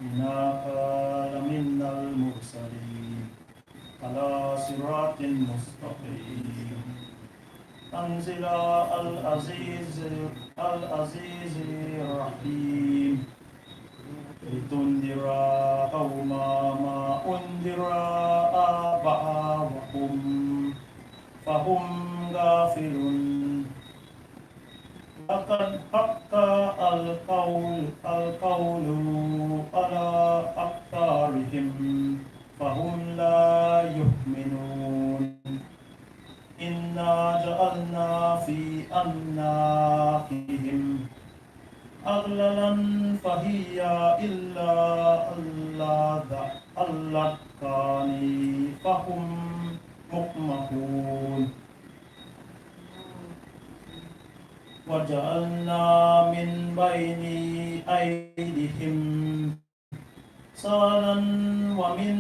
إنك لمن المرسلين على صراط مستقيم تنزيل العزيز الرحيم لتنذر قوما ما أنذر آباؤهم فهم غافلون لقد حق القول على أكثرهم فهم لا يؤمنون إنا جعلنا في أعناقهم أغلالا فهي إلا الأذقان فهم مقمحون وجعلنا من بين أيديهم سادا ومن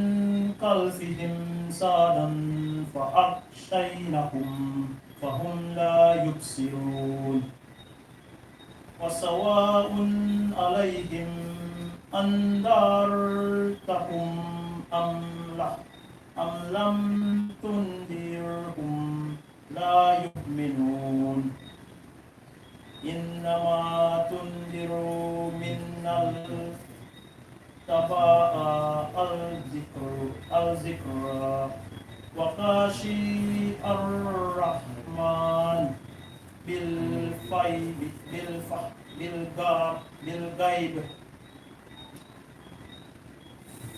خلفهم سادا فأغشيناهم فهم لا يبصرون وسواء عليهم أنذرتهم أم لم تنذرهم لا يؤمنون إنما تنذر من التبع الذكر وخاشي الرحمن بالغيب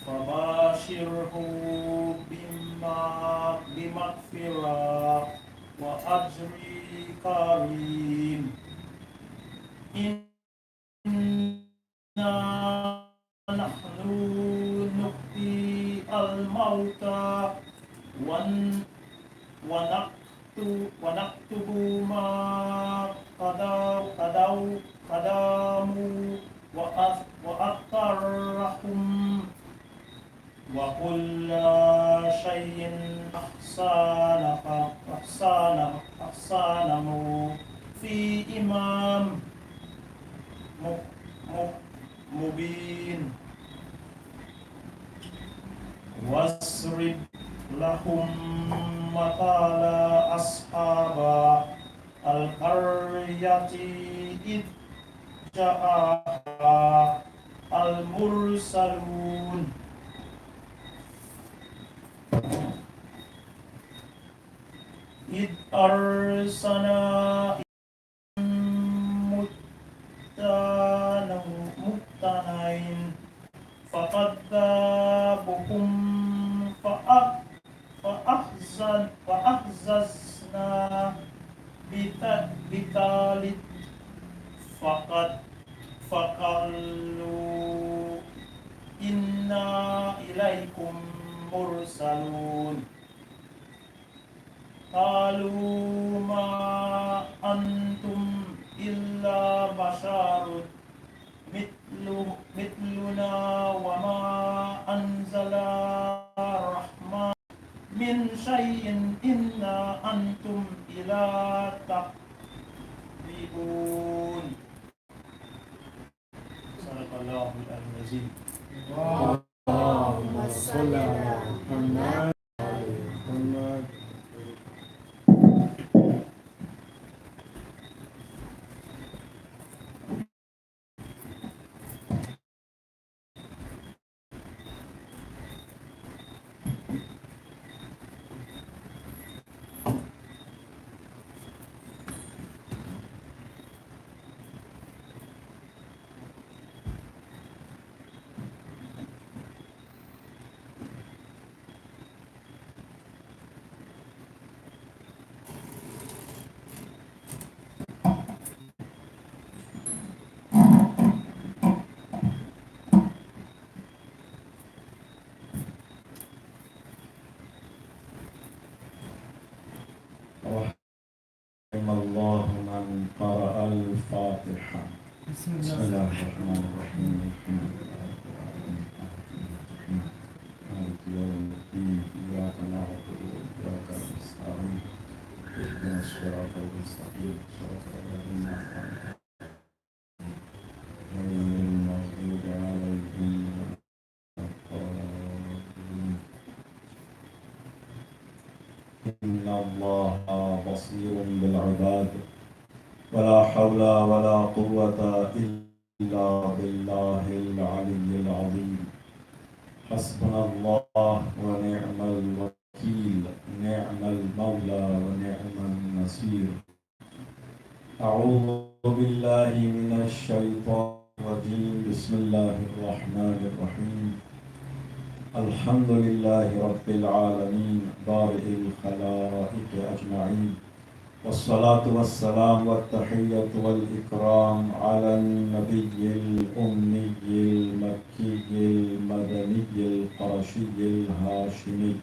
فباشره بمغفرة وأجر كريم إنا نحن نحيي الموتى ونكتب ما قدموا وأثرهم وكل شيء أحسنه في إمام مبين واضرب لهم مثل أصحاب القرية إذ جاءها المرسلون إذ أرسلنا مبتنين فكذبوهم فأخذنا بثالث فقالوا إنا إليكم مرسلون قالوا ما أنتم إلا بشر مثلنا وما أنزل الرحمن من شيء إن أنتم إلا تكذبون صدق الله العظيم. اللهم صل على محمد. إن الله بصير بالعباد ولا حول ولا قوة إلا بالله العلي العظيم حسبنا الله ونعم الوكيل نعم المولى ونعم النصير أعوذ بالله من الشيطان الرجيم بسم الله الرحمن الرحيم الحمد لله رب العالمين بارئ الخلائق أجمعين والصلاة والسلام والتحية والإكرام على النبي الأمي المكي المدني القرشي الهاشمي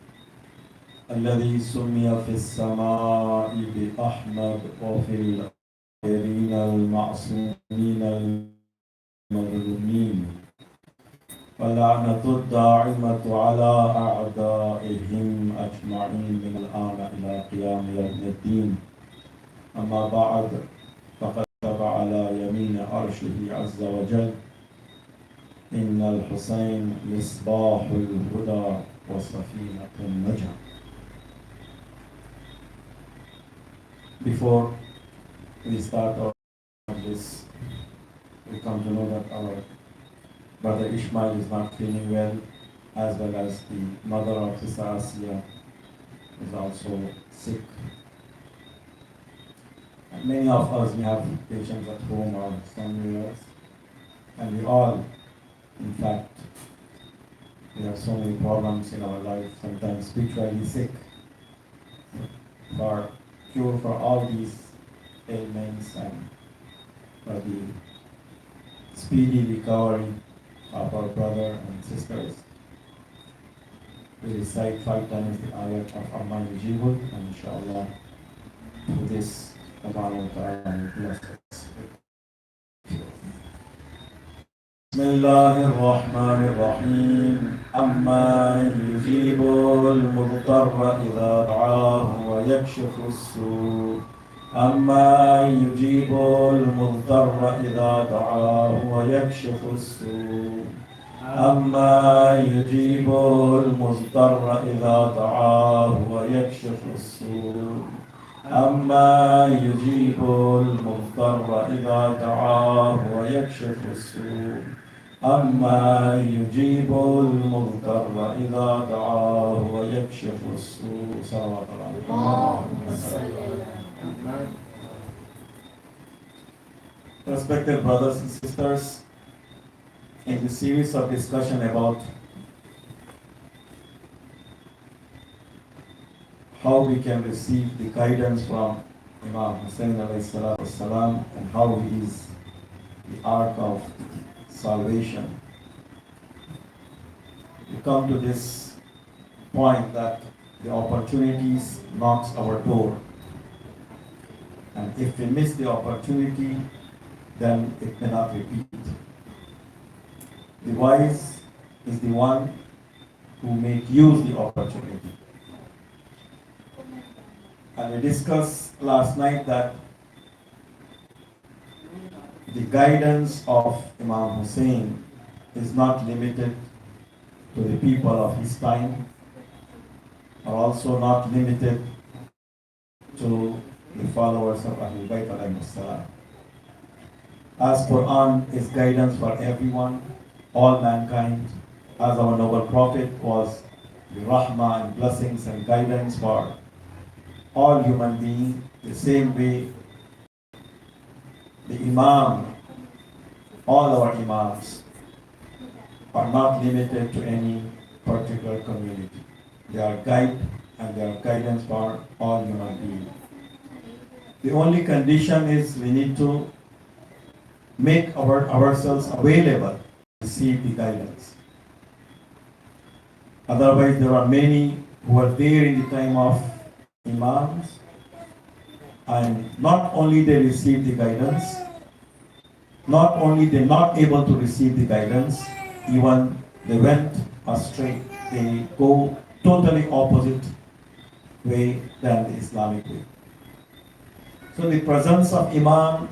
الذي سمي في السماء بأحمد وفي الآخرين المعصومين المظلومين واللعنة الداعمة على أعدائهم أجمعين من الآن إلى قيام يوم الدين أما بعد فقد كتب على يمين عرشه عز وجل إن الحسين مصباح الهدى وسفينة النجاة. Before we start on this, we come to know that our brother Ishmael is not feeling well, as well as the mother of Sister Asiya is also sick. And many of us, we have patients at home or somewhere else, and we all, in fact, we have so many problems in our life, sometimes spiritually sick. For cure for all these ailments and for the speedy recovery of our brother and sisters, we recite 5 times the ayat of Amma Yujibul, and inshallah, through this, Allah Ta'ala will bless us. بسم الله الرحمن الرحيم أما يجيب المضطر إذا دعاه ويكشف السوء أما يجيب المضطر إذا دعاه ويكشف السوء أما يجيب المضطر إذا دعاه ويكشف السوء أما يجيب المضطر إذا دعاه ويكشف السوء أما يجيب المضطر إذا دعاه ويكشف السوء صلوات الله عليه. Respected brothers and sisters, in the series of discussion about how we can receive the guidance from Imam Husayn والسلام, and how he is the ark of salvation, we come to this point that the opportunities knocks our door, and if we miss the opportunity, then it cannot repeat. The wise is the one who make use the opportunity. And we discussed last night that the guidance of Imam Husayn is not limited to the people of his time, or also not limited to the followers of Ahlul Bayt alayhi salam. As Quran is guidance for everyone, all mankind, as our noble prophet was the rahmah and blessings and guidance for all human beings, the same way the Imam, all our Imams, are not limited to any particular community. They are guide and they are guidance for all human beings. The only condition is we need to make ourselves available to receive the guidance. Otherwise, there are many who are there in the time of Imams, and not only they receive the guidance, not only they're not able to receive the guidance, even they went astray. They go totally opposite way than the Islamic way. So the presence of Imam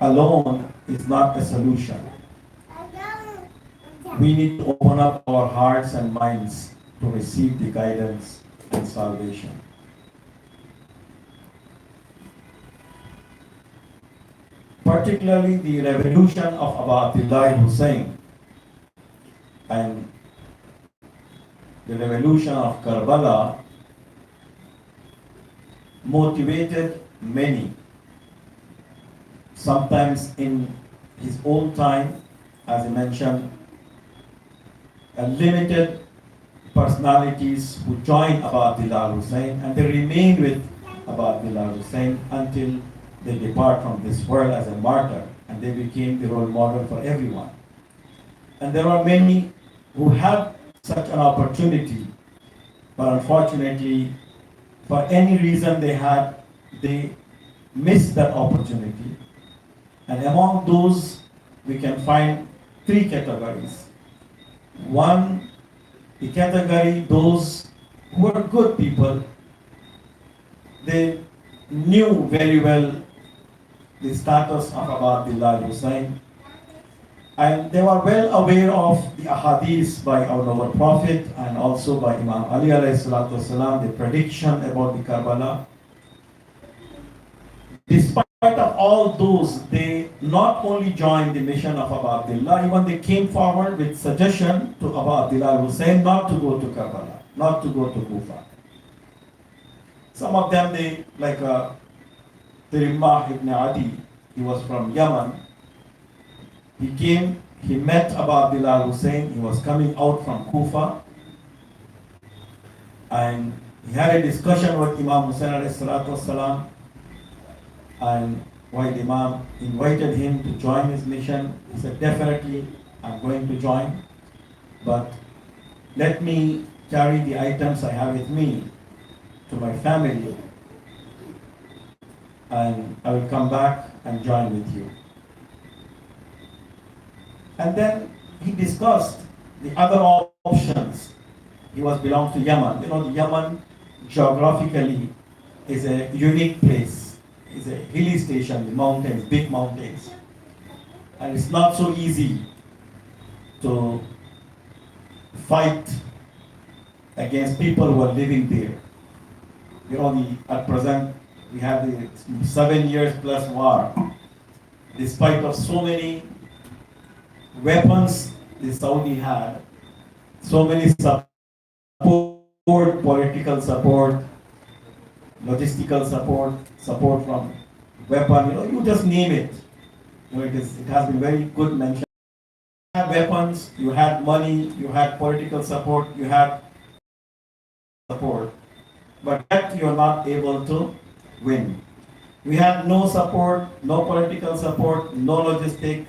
alone is not a solution. We need to open up our hearts and minds to receive the guidance and salvation. Particularly the revolution of Abu Abdullah Husayn and the revolution of Karbala motivated many, sometimes in his own time, as I mentioned, limited personalities who joined Abu Abdullah Husayn, and they remained with Abu Abdullah Husayn until they depart from this world as a martyr, and they became the role model for everyone. And there are many who had such an opportunity, but unfortunately, for any reason they missed that opportunity. And among those, we can find three categories. One, the category, those who were good people, they knew very well the status of Abu Abdullah Husayn, and they were well aware of the ahadith by our noble Prophet and also by Imam Ali alayhi salatu wasalam, the prediction about the Karbala. Despite of all those, they not only joined the mission of Abu Abdullah, even they came forward with suggestion to Abu Abdullah Husayn not to go to Karbala, not to go to Kufa. Some of them, they, like Tirimah ibn Adi, he was from Yemen. He came, he met Abu Abdullah Husayn, he was coming out from Kufa, and he had a discussion with Imam Husayn alayhi salatu wasalam. And while Imam invited him to join his mission, he said, definitely I'm going to join, but let me carry the items I have with me to my family, and I will come back and join with you. And then he discussed the other options. He belongs to Yemen. You know, the Yemen geographically is a unique place. It's a hilly station, the mountains, big mountains. And it's not so easy to fight against people who are living there. You know, at present, we have the 7 years plus war. Despite of so many weapons the Saudi had, so many support, political support, logistical support, support from weapon, you know, you just name it. You know, it has been very good mentioned. You had weapons, you had money, you had political support, you had support, but yet you are not able to win. We had no support, no political support, no logistic,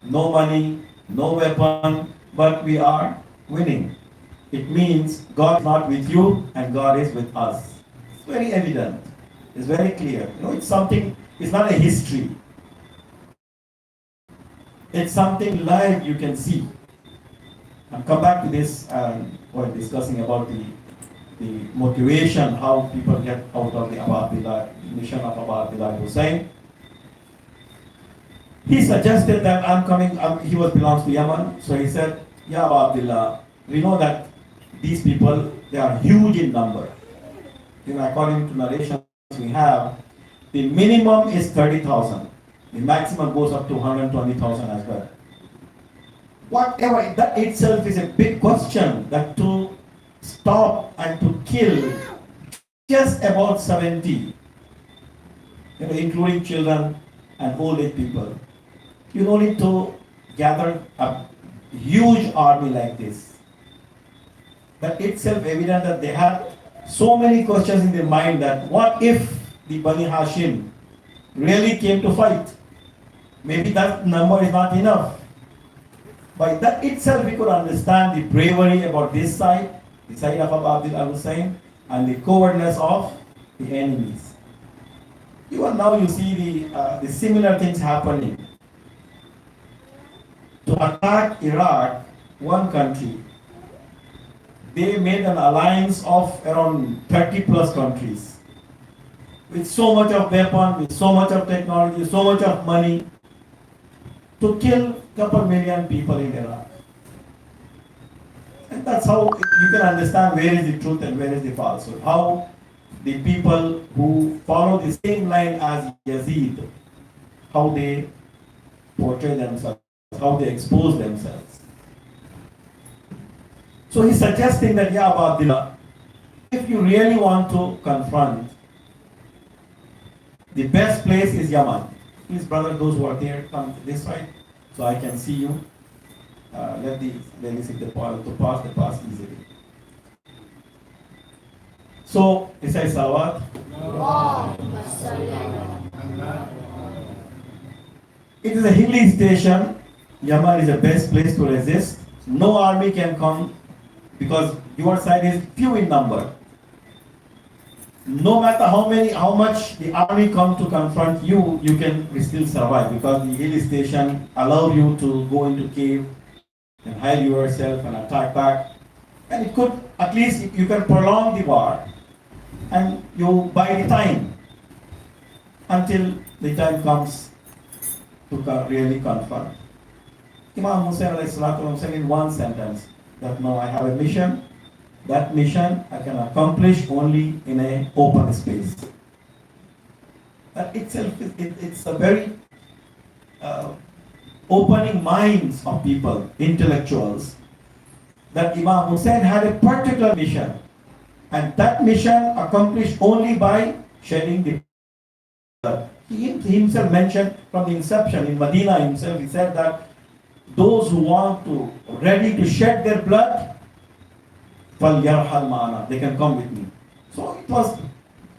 no money, no weapon, but we are winning. It means God is not with you and God is with us. It's very evident. It's very clear. You know, it's something, it's not a history. It's something live you can see. I'll come back to this while discussing about the motivation, how people get out of the Abu Abdullah, mission of Abu Abdullah Husayn. He suggested that he belongs to Yemen, so he said, yeah, Abu Abdullah, we know that these people, they are huge in number. You know, according to narrations we have, the minimum is 30,000. The maximum goes up to 120,000 as well. Whatever, that itself is a big question, that to stop and to kill just about 70, you know, including children and old age people. You don't need to gather a huge army like this. That itself evident that they have so many questions in their mind, that what if the Bani Hashim really came to fight? Maybe that number is not enough. By that itself we could understand the bravery about this side, the side of Abu Abdullah Husayn, and the cowardness of the enemies. Even now you see the similar things happening. To attack Iraq, one country, they made an alliance of around 30 plus countries with so much of weapon, with so much of technology, so much of money to kill a couple million people in Iraq. And that's how you can understand where is the truth and where is the falsehood. How the people who follow the same line as Yazid, how they portray themselves, how they expose themselves. So he's suggesting that, yeah, Abdullah, if you really want to confront, the best place is Yaman. Please, brother, those who are there, come this side so I can see you. Let the ladies if they pass, they pass easily. So, it says Salawat. It is a hilly station. Yaman is the best place to resist. No army can come because your side is few in number. No matter how much the army come to confront you, you can still survive because the hill station allow you to go into cave and hide yourself and attack back. And it could, at least you can prolong the war and you buy the time until the time comes to really confront. Imam Husayn said in one sentence that no, I have a mission. That mission I can accomplish only in an open space. That itself it's a very opening minds of people, intellectuals, that Imam Husayn had a particular mission, and that mission accomplished only by shedding the blood. He himself mentioned from the inception in Medina himself, he said that those who want to ready to shed their blood, they can come with me. So it was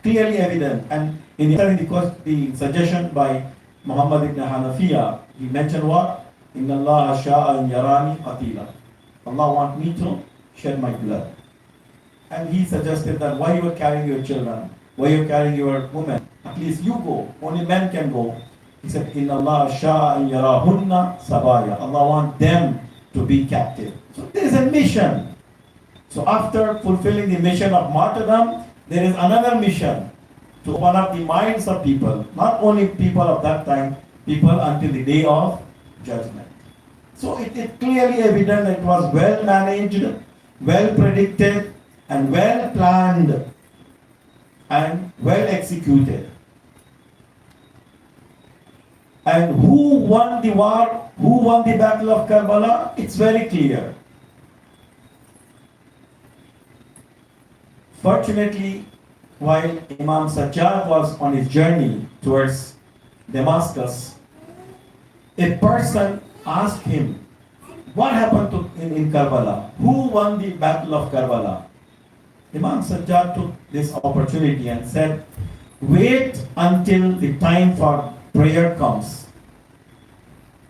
clearly evident. And in the suggestion by Muhammad ibn Hanafiya, he mentioned what? Inna Allah sha'a an yarani qatila. Allah wants me to shed my blood. And he suggested that why you are carrying your children, why you are carrying your women, at least you go, only men can go. He said, Inna Allah sha'a an yarahunna sabaya. Allah wants them to be captive. So there is a mission. So after fulfilling the mission of martyrdom, there is another mission to open up the minds of people, not only people of that time, people until the day of judgment. So it is clearly evident that it was well managed, well predicted, and well planned, and well executed. And who won the war? Who won the battle of Karbala? It's very clear. Fortunately, while Imam Sajjad was on his journey towards Damascus, a person asked him, what happened in Karbala? Who won the battle of Karbala? Imam Sajjad took this opportunity and said, wait until the time for prayer comes.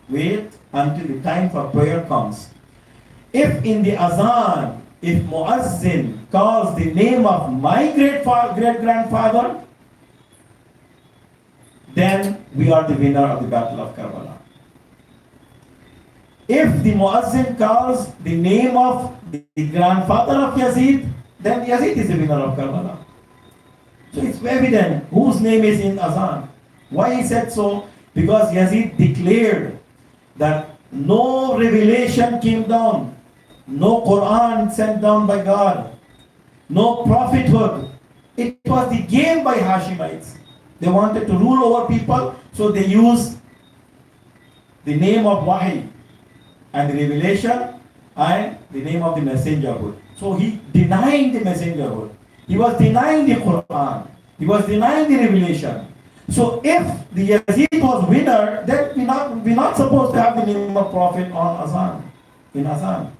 Wait until the time for prayer comes. If in the azan, if Muazzin calls the name of my great-grandfather, then we are the winner of the Battle of Karbala. If the Muazzin calls the name of the grandfather of Yazid, then Yazid is the winner of Karbala. So it's evident whose name is in azan. Why he said so? Because Yazid declared that no revelation came down, no Quran sent down by God, no prophethood. It was the game by Hashemites. They wanted to rule over people, so they used the name of Wahi and the revelation and the name of the messengerhood. So he denied the messengerhood. He was denying the Quran. He was denying the revelation. So if the Yazid was winner, then we're not supposed to have the name of Prophet on Azan, in Azan.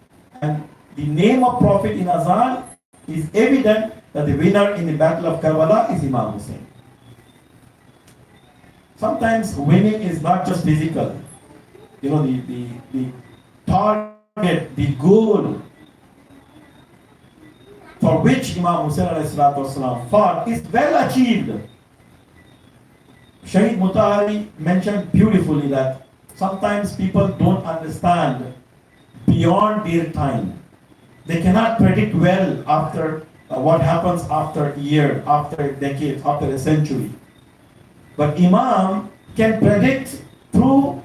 And the name of Prophet in Azan is evident that the winner in the Battle of Karbala is Imam Husayn. Sometimes winning is not just physical. You know, the target, the goal for which Imam Husayn fought is well achieved. Shahid Mutahari mentioned beautifully that sometimes people don't understand beyond their time. They cannot predict well after what happens after a year, after a decade, after a century. But Imam can predict through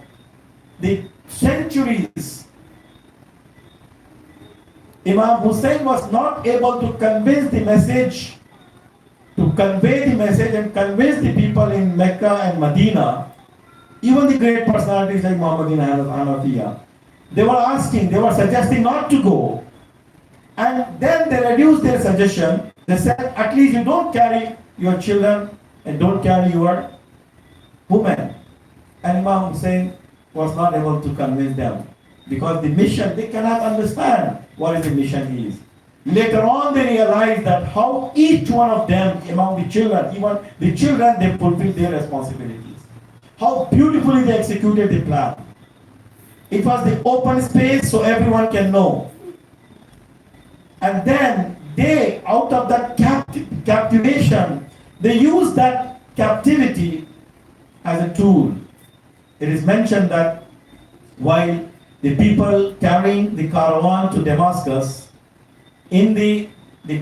the centuries. Imam Husayn was not able to convince the message, to convey the message and convince the people in Mecca and Medina, even the great personalities like Muhammad Hanafiya. They were asking, they were suggesting not to go. And then they reduced their suggestion. They said, at least you don't carry your children and don't carry your women. And Imam Hussein was not able to convince them because the mission, they cannot understand what the mission is. Later on they realized that how each one of them among the children, even the children, they fulfilled their responsibilities. How beautifully they executed the plan. It was the open space so everyone can know. And then they, out of that captivation, they used that captivity as a tool. It is mentioned that while the people carrying the caravan to Damascus, in the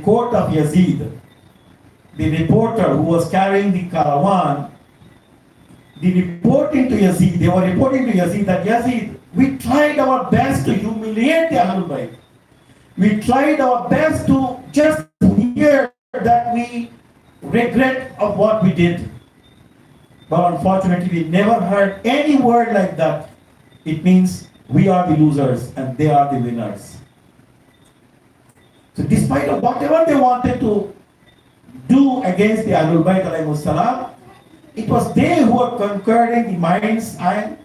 court of Yazid, the reporter who was carrying the caravan, they were reporting to Yazid that Yazid, we tried our best to humiliate the Ahlul Bayt. We tried our best to just hear that we regret of what we did. But unfortunately, we never heard any word like that. It means we are the losers and they are the winners. So despite of whatever they wanted to do against the Ahlul Bayt alayhimus salam, it was they who were conquering the minds and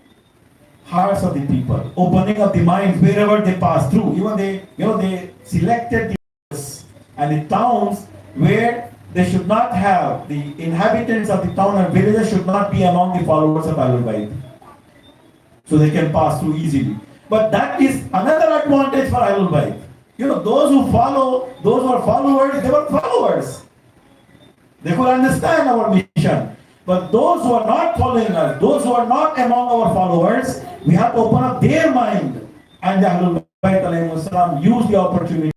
hearts of the people, opening up the minds wherever they passed through. Even they selected the and the towns where they should not have, the inhabitants of the town and villages should not be among the followers of Ahlul Bayt. So they can pass through easily. But that is another advantage for Ahlul Bayt. Those who follow, those who are followers, they were followers. They could understand our mission. But those who are not following us, those who are not among our followers, we have to open up their mind. And the Ahlul Bayt alayhimus salam use the opportunity.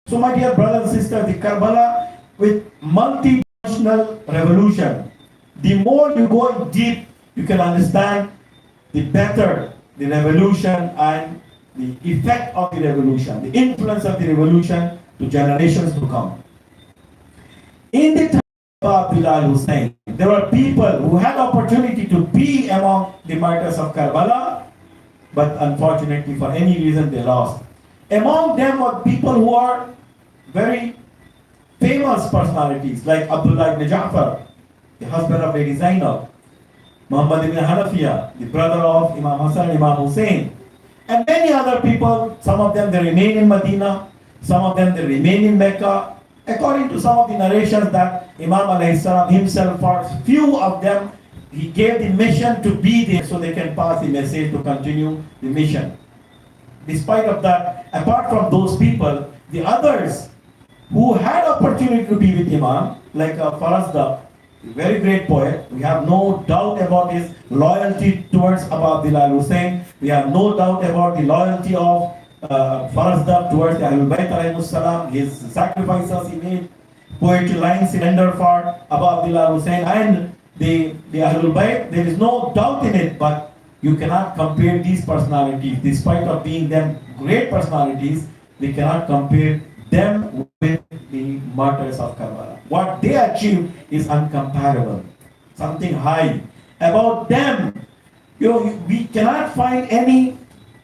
So my dear brothers and sisters, the Karbala with multi-dimensional revolution. The more you go deep, you can understand the better the revolution and the effect of the revolution, the influence of the revolution to generations to come. In the time of Bilal Husayn, there were people who had opportunity to be among the martyrs of Karbala, but unfortunately for any reason they lost. Among them were people who are very famous personalities like Abdullah ibn Ja'far, the husband of Lady Zainab, Muhammad ibn Hanafiya, the brother of Imam Hassan and Imam Husayn, and many other people. Some of them they remain in Medina, some of them they remain in Mecca. According to some of the narrations that Imam alayhi salam himself, for few of them, he gave the mission to be there so they can pass the message to continue the mission. Despite of that, apart from those people, the others who had opportunity to be with Imam, like Farazda, a very great poet, we have no doubt about his loyalty towards Abu Abdullah Husayn. We have no doubt about the loyalty of Farazda towards the Ahlul Bayt alayhimus salam, his sacrifices he made, poetry lines he rendered for Abu Abdullah Husayn and the Ahlul Bayt. There is no doubt in it, but you cannot compare these personalities. Despite of being them great personalities, we cannot compare them with the martyrs of Karbala. What they achieved is uncomparable, something high. About them, we cannot find any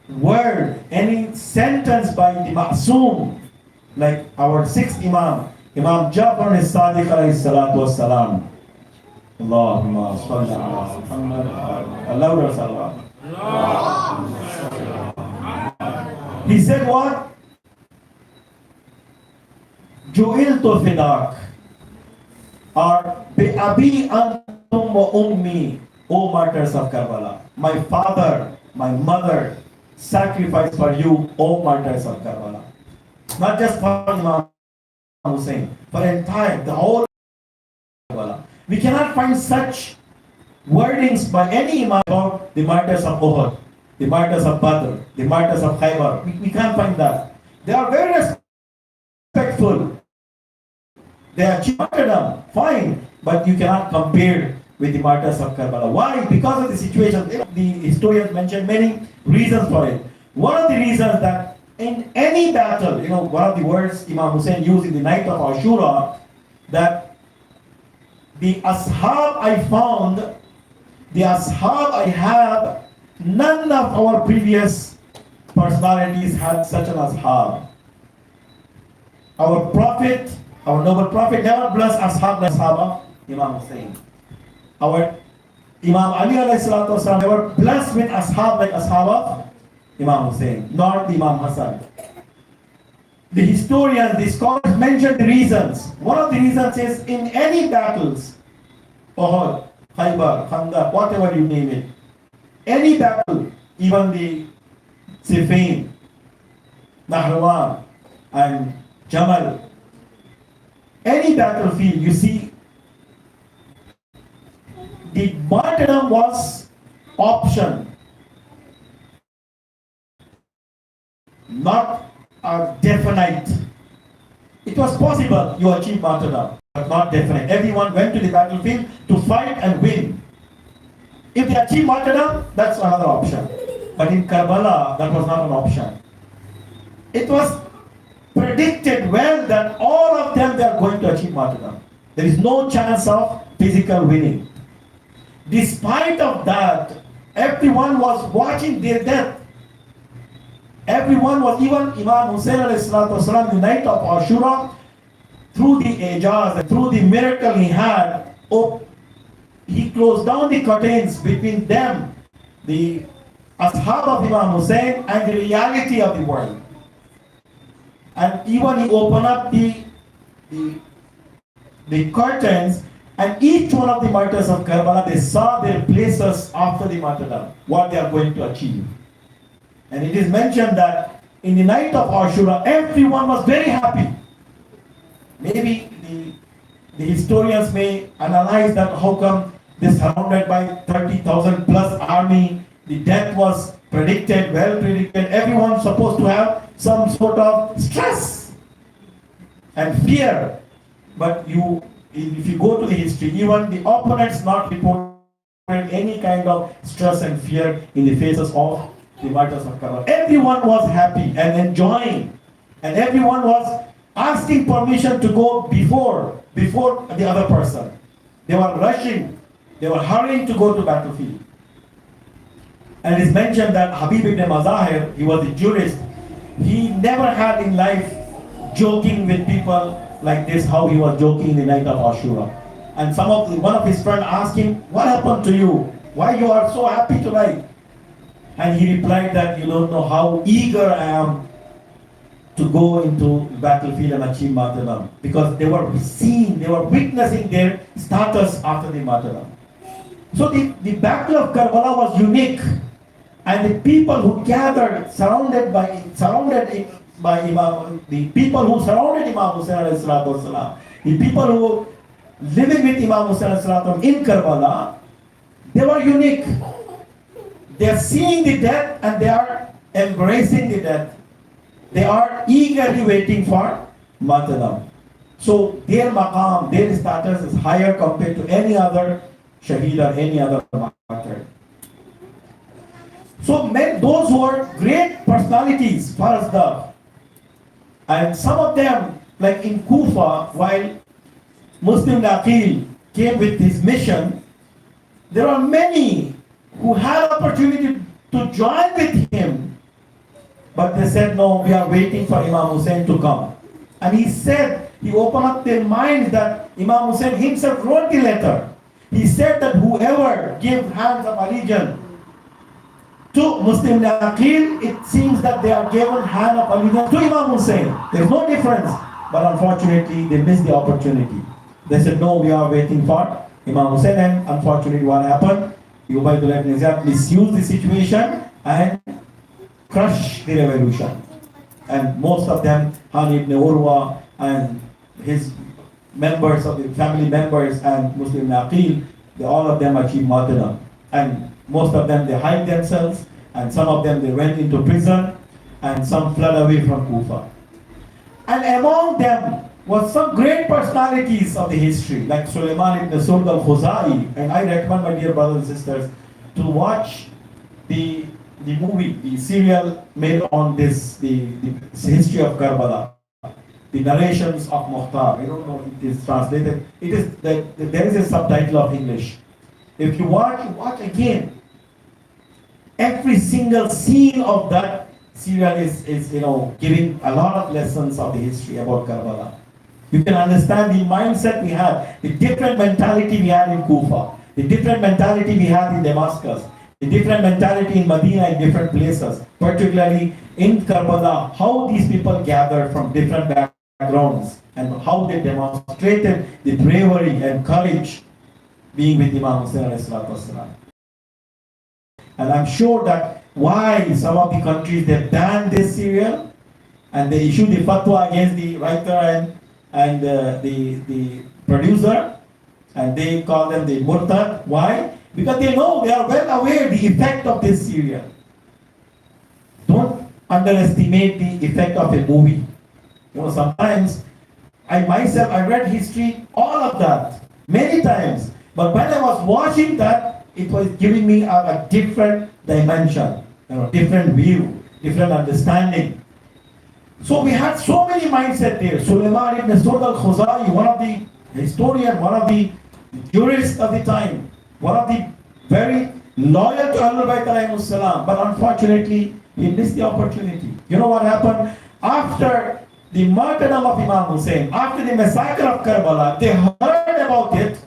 word, any sentence by the Ma'soom, like our sixth Imam, Imam Ja'far as-Sadiq alayhi salatu was-salam. Allahumma salli ala Muhammad Allahumma salli. He said what? Ju'iltu fidak, or bi abi antum wa ummi, O martyrs of Karbala. My father, my mother, sacrifice for you, O martyrs of Karbala. Not just for Imam Hussein, for the whole Karbala. We cannot find such wordings by any Imam about the martyrs of Uhud, the martyrs of Badr, the martyrs of Khaybar. We can't find that. They are very respectful. They achieved martyrdom, fine, but you cannot compare with the martyrs of Karbala. Why? Because of the situation. The historians mentioned many reasons for it. One of the reasons that In any battle, one of the words Imam Hussein used in the night of Ashura, that the ashab I found, the ashab I have, none of our previous personalities had such an ashab. Our Prophet, our noble Prophet never blessed ashab like ashab of Imam Hussein. Our Imam Ali alayhi salatu wasalam never blessed with ashab like ashab of Imam Hussein, nor the Imam Hassan. The historians, the scholars mention the reasons. One of the reasons is in any battles, Uhud, Khaybar, Khandaq, whatever you name it, any battle, even the Siffin, Nahrawan, and Jamal, any battlefield, you see, the martyrdom was option, not a definite. It was possible you achieve martyrdom, but not definite. Everyone went to the battlefield to fight and win. If they achieve martyrdom, that's another option. But in Karbala, that was not an option. It was predicted well that all of them were going to achieve martyrdom. There is no chance of physical winning. Despite of that, everyone was watching their death. Everyone was, even Imam Husayn ﷺ, the night of Ashura, through the ijaz and through the miracle he had, he closed down the curtains between them, the ashab of Imam Husayn, and the reality of the world. And even he opened up the curtains, and each one of the martyrs of Karbala, they saw their places after the martyrdom, what they are going to achieve. And it is mentioned that in the night of Ashura, everyone was very happy. Maybe the historians may analyze that how come they surrounded by 30,000 plus army, the death was predicted, well predicted, everyone's supposed to have some sort of stress and fear. But if you go to the history, even the opponents not reported any kind of stress and fear in the faces of the martyrs of Karbala. Everyone was happy and enjoying, and everyone was asking permission to go before the other person. They were rushing, they were hurrying to go to battlefield. And it is mentioned that Habib ibn Mazahir, he was a jurist, he never had in life joking with people like this, how he was joking in the night of Ashura. And one of his friends asked him, what happened to you? Why you are so happy tonight? And he replied that you don't know how eager I am to go into the battlefield and achieve martyrdom. Because they were witnessing their status after the martyrdom. So the battle of Karbala was unique. And the people who gathered, surrounded by Imam, the people who surrounded Imam Husayn, the people who living with Imam Husayn in Karbala, they were unique. They are seeing the death and they are embracing the death. They are eagerly waiting for martyrdom. So their maqam, their status is higher compared to any other shaheed or any other martyr. So those who are great personalities, Farazda, and some of them, like in Kufa, while Muslim Aqil came with his mission, there are many who had opportunity to join with him, but they said, no, we are waiting for Imam Hussein to come. And he opened up their minds that Imam Hussein himself wrote the letter. He said that whoever gives hands of allegiance to Muslim Aqil, it seems that they are given hand of allegiance to Imam Hussein. There is no difference. But unfortunately, they missed the opportunity. They said, no, we are waiting for Imam Hussein. And unfortunately, what happened? Ubaydullah ibn Ziyad misused the situation and crushed the revolution. And most of them, Hani ibn Urwa and his members of the family members and Muslim Aqil, all of them achieved martyrdom. And most of them, they hide themselves, and some of them, they went into prison, and some fled away from Kufa. And among them was some great personalities of the history, like Sulaiman ibn Surd al-Khuzai. And I recommend my dear brothers and sisters to watch the the movie, the serial made on this, the history of Karbala, the narrations of Mukhtar. I don't know if it is translated. It is there is a subtitle of English. If you watch again. Every single scene of that serial is giving a lot of lessons of the history about Karbala. You can understand the mindset we had, the different mentality we had in Kufa, the different mentality we had in Damascus, the different mentality in Medina, in different places, particularly in Karbala, how these people gathered from different backgrounds and how they demonstrated the bravery and courage being with Imam Husayn. And I'm sure that why some of the countries they banned this serial and they issued the fatwa against the writer and the producer, and they call them the murtad. Why? Because they know, they are well aware the effect of this serial. Don't underestimate the effect of a movie. Sometimes I read history, all of that, many times. But when I was watching that, it was giving me a different dimension, different view, different understanding. So we had so many mindset there. Sulaiman ibn Saud al-Khuzai, one of the historians, one of the jurists of the time, one of the very loyal to Ahlul Bayt alayhimus salam, but unfortunately he missed the opportunity. You know what happened? After the martyrdom of Imam Husayn, after the massacre of Karbala, they heard about it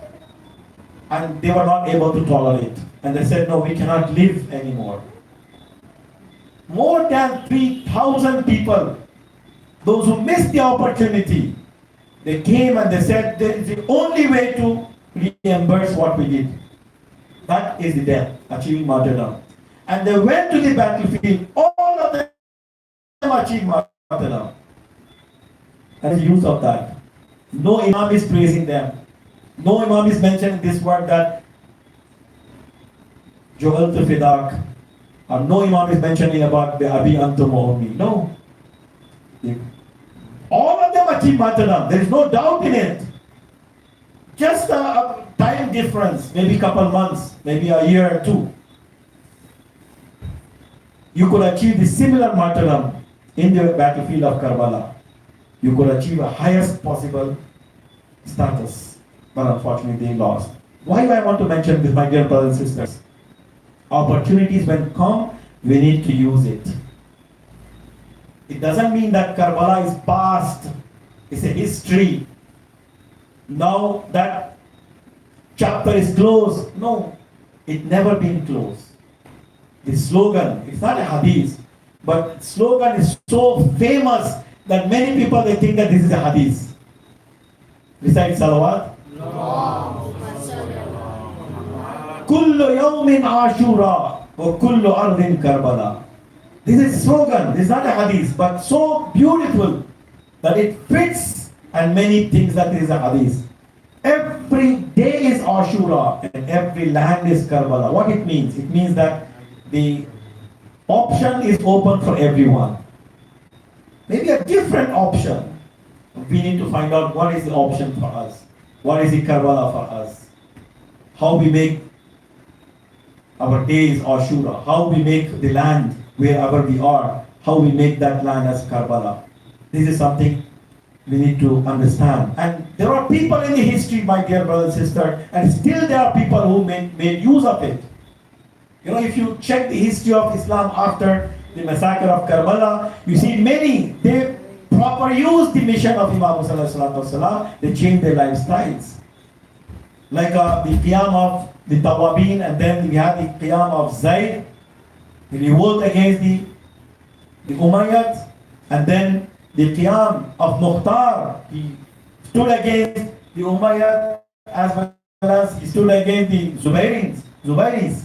and they were not able to tolerate. And they said, no, we cannot live anymore. More than 3,000 people, those who missed the opportunity, they came and they said, there is the only way to reimburse what we did. That is the death, achieving martyrdom. And they went to the battlefield, all of them achieved martyrdom. And the use of that. No Imam is praising them. No Imam is mentioning this word that Joel to Fidak, or no Imam is mentioning about the Abi Antum Ummi. No. All of them achieve martyrdom. There is no doubt in it. Just a time difference, maybe a couple months, maybe a year or two. You could achieve the similar martyrdom in the battlefield of Karbala. You could achieve a highest possible status. But unfortunately they lost. Why do I want to mention this, my dear brothers and sisters? Opportunities when come, we need to use it. It doesn't mean that Karbala is past. It's a history. Now that chapter is closed. No, it never been closed. The slogan, it's not a hadith, but slogan is so famous that many people they think that this is a hadith. Recite salawat. Kullu yawmin ashura wa kullu ardin Karbala. This is slogan, this is not a hadith, but so beautiful that it fits and many things that is a hadith. Every day is Ashura and every land is Karbala. What it means? It means that the option is open for everyone. Maybe a different option. We need to find out what is the option for us. What is the Karbala for us? How we make our days Ashura. How we make the land wherever we are. How we make that land as Karbala. This is something we need to understand. And there are people in the history, my dear brother and sister, and still there are people who made use of it. You know, if you check the history of Islam after the massacre of Karbala, you see many, they proper use the mission of Imam Husayn, they change their lifestyles. Like the qiyam of the Tawabin, and then we have the qiyam of Zayd, the revolt against the Umayyads, and then the qiyam of Mukhtar, he stood against the Umayyad as well as he stood against the Zubairis.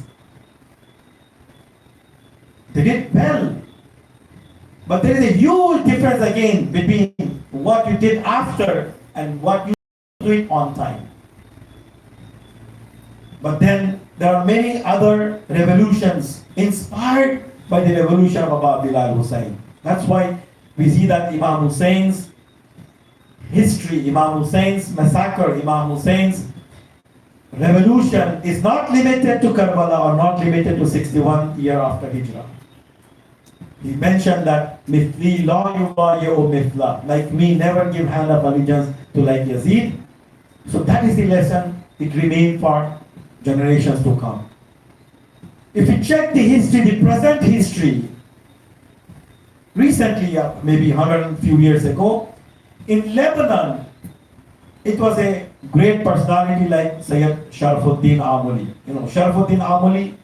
They did well. But there is a huge difference again between what you did after and what you did on time. But then there are many other revolutions inspired by the revolution of Abu Abdullah al-Husayn. That's why we see that Imam Husayn's history, Imam Husayn's massacre, Imam Husayn's revolution is not limited to Karbala or not limited to 61 years after Hijrah. He mentioned that Mithli la yubayi'u mithla, like me, never give hand of allegiance to like Yazid. So that is the lesson. It remains for generations to come. If you check the history, the present history, recently, maybe 100 few years ago, in Lebanon, it was a great personality like Sayyid Sharafuddin Amuli. You know, Sharafuddin Amuli,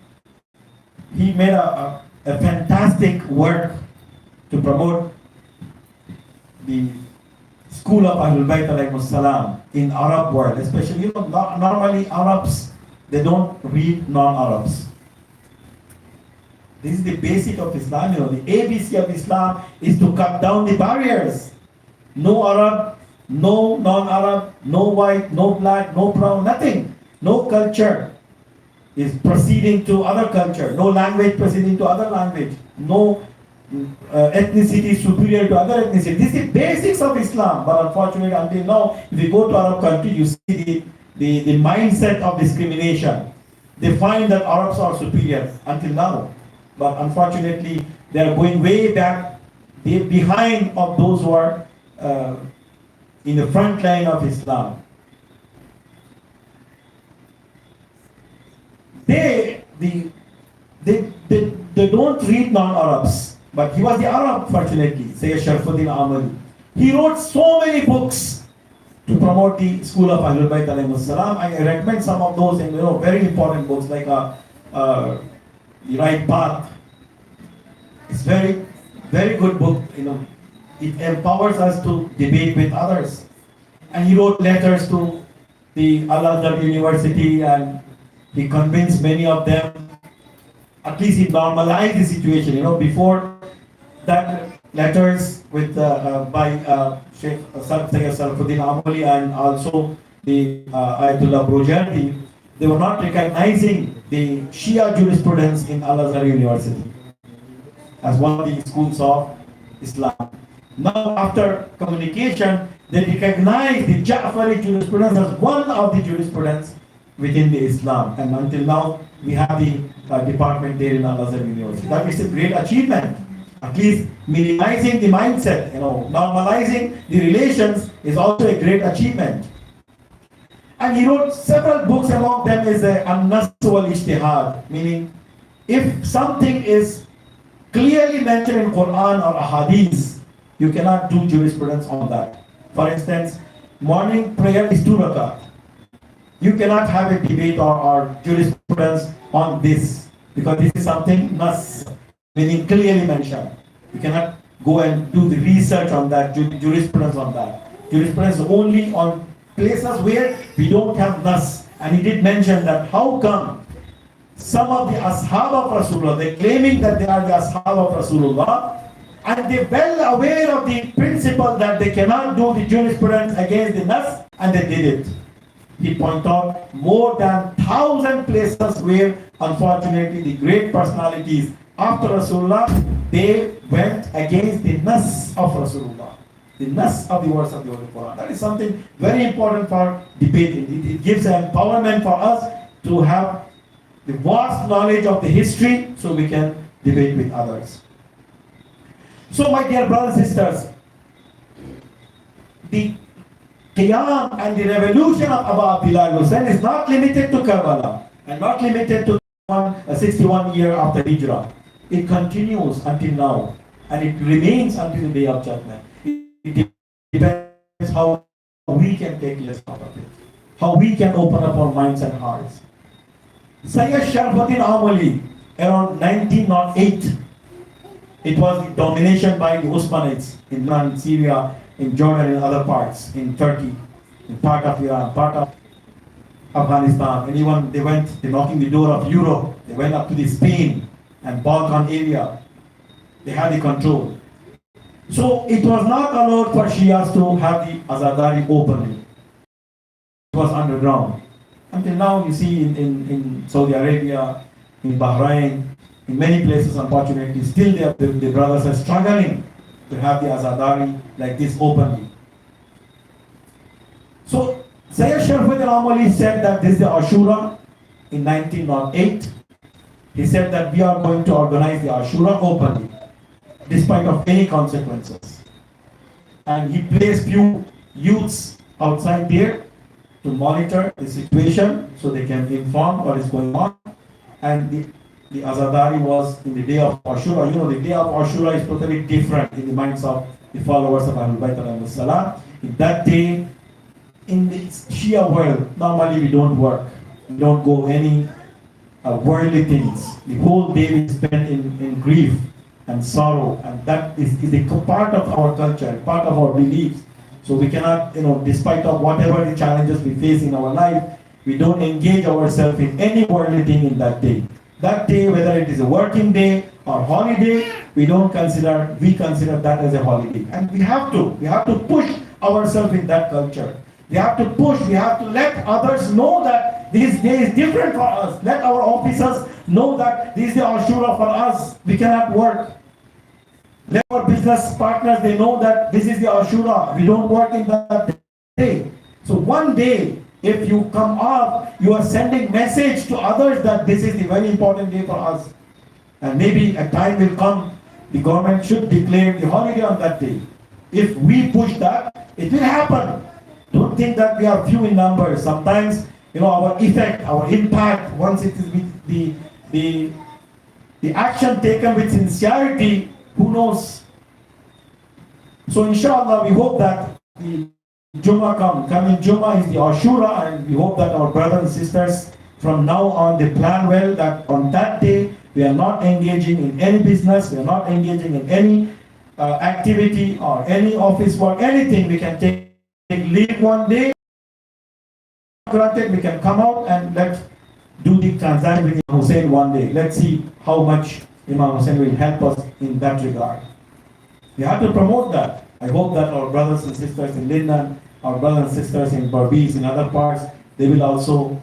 he made a fantastic work to promote the school of Ahlul Bayt alayhi salam in Arab world, especially, you know, normally Arabs, they don't read non-Arabs. This is the basic of Islam, you know, the ABC of Islam is to cut down the barriers. No Arab, no non-Arab, no white, no black, no brown, nothing. No culture is proceeding to other culture. No language proceeding to other language. No ethnicity superior to other ethnicity. This is the basics of Islam. But unfortunately, until now, if you go to Arab country, you see the mindset of discrimination. They find that Arabs are superior until now. But unfortunately, they are going way back behind of those who are in the front line of Islam. They don't read non-Arabs, but he was the Arab, fortunately, Sayyid Sharafuddin Amali. He wrote so many books to promote the school of Ahlul Bayt alayhi salam. I recommend some of those, and very important books like The Right Path. It's very, very good book. It empowers us to debate with others. And he wrote letters to the Al-Azhar University, and he convinced many of them. At least he normalized the situation. Before that, letters with by Sheikh Sayyid Salafuddin Amali and also the Ayatollah Brojardi, they were not recognizing the Shia jurisprudence in Al-Azhar University as one of the schools of Islam. Now, after communication, they recognize the Ja'fari jurisprudence as one of the jurisprudence within the Islam. And until now, we have the department there in Al-Azhar University. That is a great achievement. At least minimizing the mindset, normalizing the relations is also a great achievement. And he wrote several books. Among them is An-Nas wal-Ijtihad, meaning if something is clearly mentioned in Quran or Ahadith, you cannot do jurisprudence on that. For instance, morning prayer is 2 rakat. You cannot have a debate or jurisprudence on this, because this is something nas, meaning clearly mentioned. You cannot go and do the research on that, jurisprudence on that. Jurisprudence only on places where we don't have nas. And he did mention that how come some of the ashab of Rasulullah, they're claiming that they are the ashab of Rasulullah, and they're well aware of the principle that they cannot do the jurisprudence against the nas, and they did it. He pointed out more than 1,000 places where, unfortunately, the great personalities after Rasulullah, they went against the nas of Rasulullah, the nas of the words of the Holy Quran. That is something very important for debating. It gives empowerment for us to have the vast knowledge of the history so we can debate with others. So, my dear brothers and sisters, the Qiyam and the revolution of Abu Abdullah Husayn is not limited to Karbala and not limited to 61 years after Hijrah. It continues until now, and it remains until the day of judgment. It depends how we can take lessons out of it, how we can open up our minds and hearts. Sayyid Sharafuddin Amali, around 1908, it was the domination by the Uthmanids in Iran, Syria, in Jordan, and other parts, in Turkey, in part of Iran, part of Afghanistan. And even they're knocking the door of Europe. They went up to the Spain and Balkan area. They had the control. So it was not allowed for Shias to have the Azadari openly. It was underground. Until now, you see in Saudi Arabia, in Bahrain, in many places, unfortunately, still the brothers are struggling to have the Azadari like this openly. So, Sayyid Sharafuddin Amali said that this is the Ashura in 1908. He said that we are going to organize the Ashura openly. despite of any consequences. And he placed few youths outside there to monitor the situation so they can inform what is going on. And the Azadari was in the day of Ashura. You know, the day of Ashura is totally different in the minds of the followers of Ahlul Bayt alayhi salam. In that day, in the Shia world, normally we don't work. We don't go any worldly things. The whole day we spend in grief and sorrow, and that is a part of our culture, part of our beliefs. So we cannot, despite of whatever the challenges we face in our life, we don't engage ourselves in any worldly thing in that day. That day, whether it is a working day or holiday, we consider that as a holiday. And we have to push ourselves in that culture. We have to let others know that this day is different for us. Let our officers know that this is the Ashura for us. We cannot work. Let our business partners, they know that this is the Ashura. We don't work in that day. So one day, if you come up, you are sending message to others that this is the very important day for us. And maybe a time will come, the government should declare the holiday on that day. If we push that, it will happen. Don't think that we are few in numbers. Sometimes, our effect, our impact, once it is with the action taken with sincerity, who knows? So inshallah, we hope that the coming Jummah is the Ashura, and we hope that our brothers and sisters from now on, they plan well that on that day, we are not engaging in any business, we are not engaging in any activity or any office work, anything. We can take leave one day, granted, we can come out and let's do the transaction with Imam Husayn one day. Let's see how much Imam Husayn will help us in that regard. We have to promote that. I hope that our brothers and sisters in Lindan, our brothers and sisters in Barbies, in other parts, they will also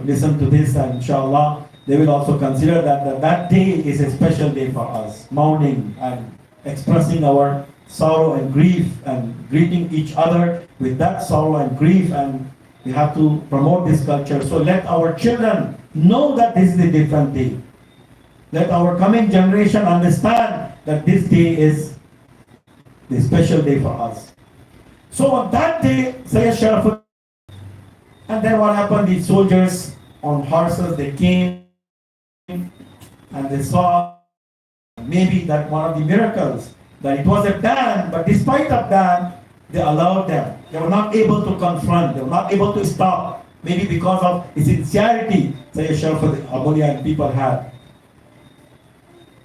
listen to this, and inshallah, they will also consider that day is a special day for us, mourning and expressing our sorrow and grief and greeting each other with that sorrow and grief, and we have to promote this culture. So let our children know that this is a different day. Let our coming generation understand that this day is the special day for us. So on that day, Sayyid Sharafuddin, and then what happened? The soldiers on horses, they came and they saw maybe that one of the miracles, that it was a ban, but despite of that, they allowed them. They were not able to confront, they were not able to stop, maybe because of the sincerity Sayyid Sharafuddin Abulia and people had.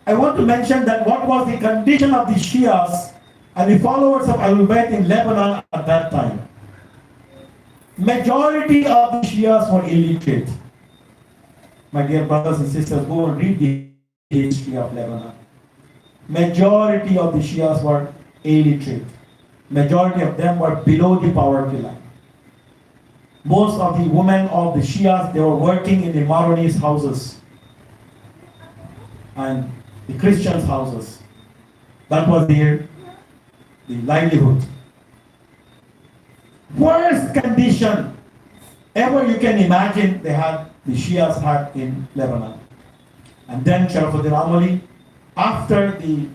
I want to mention that what was the condition of the Shias and the followers of Ahlul Bayt in Lebanon at that time. Majority of the Shias were illiterate. My dear brothers and sisters, go and read the history of Lebanon. Majority of the Shias were illiterate. Majority of them were below the poverty line. Most of the women of the Shias, they were working in the Maronese houses and the Christians' houses. That was the livelihood. Worst condition ever you can imagine the Shias had in Lebanon. And then Sharafuddin Amali, after the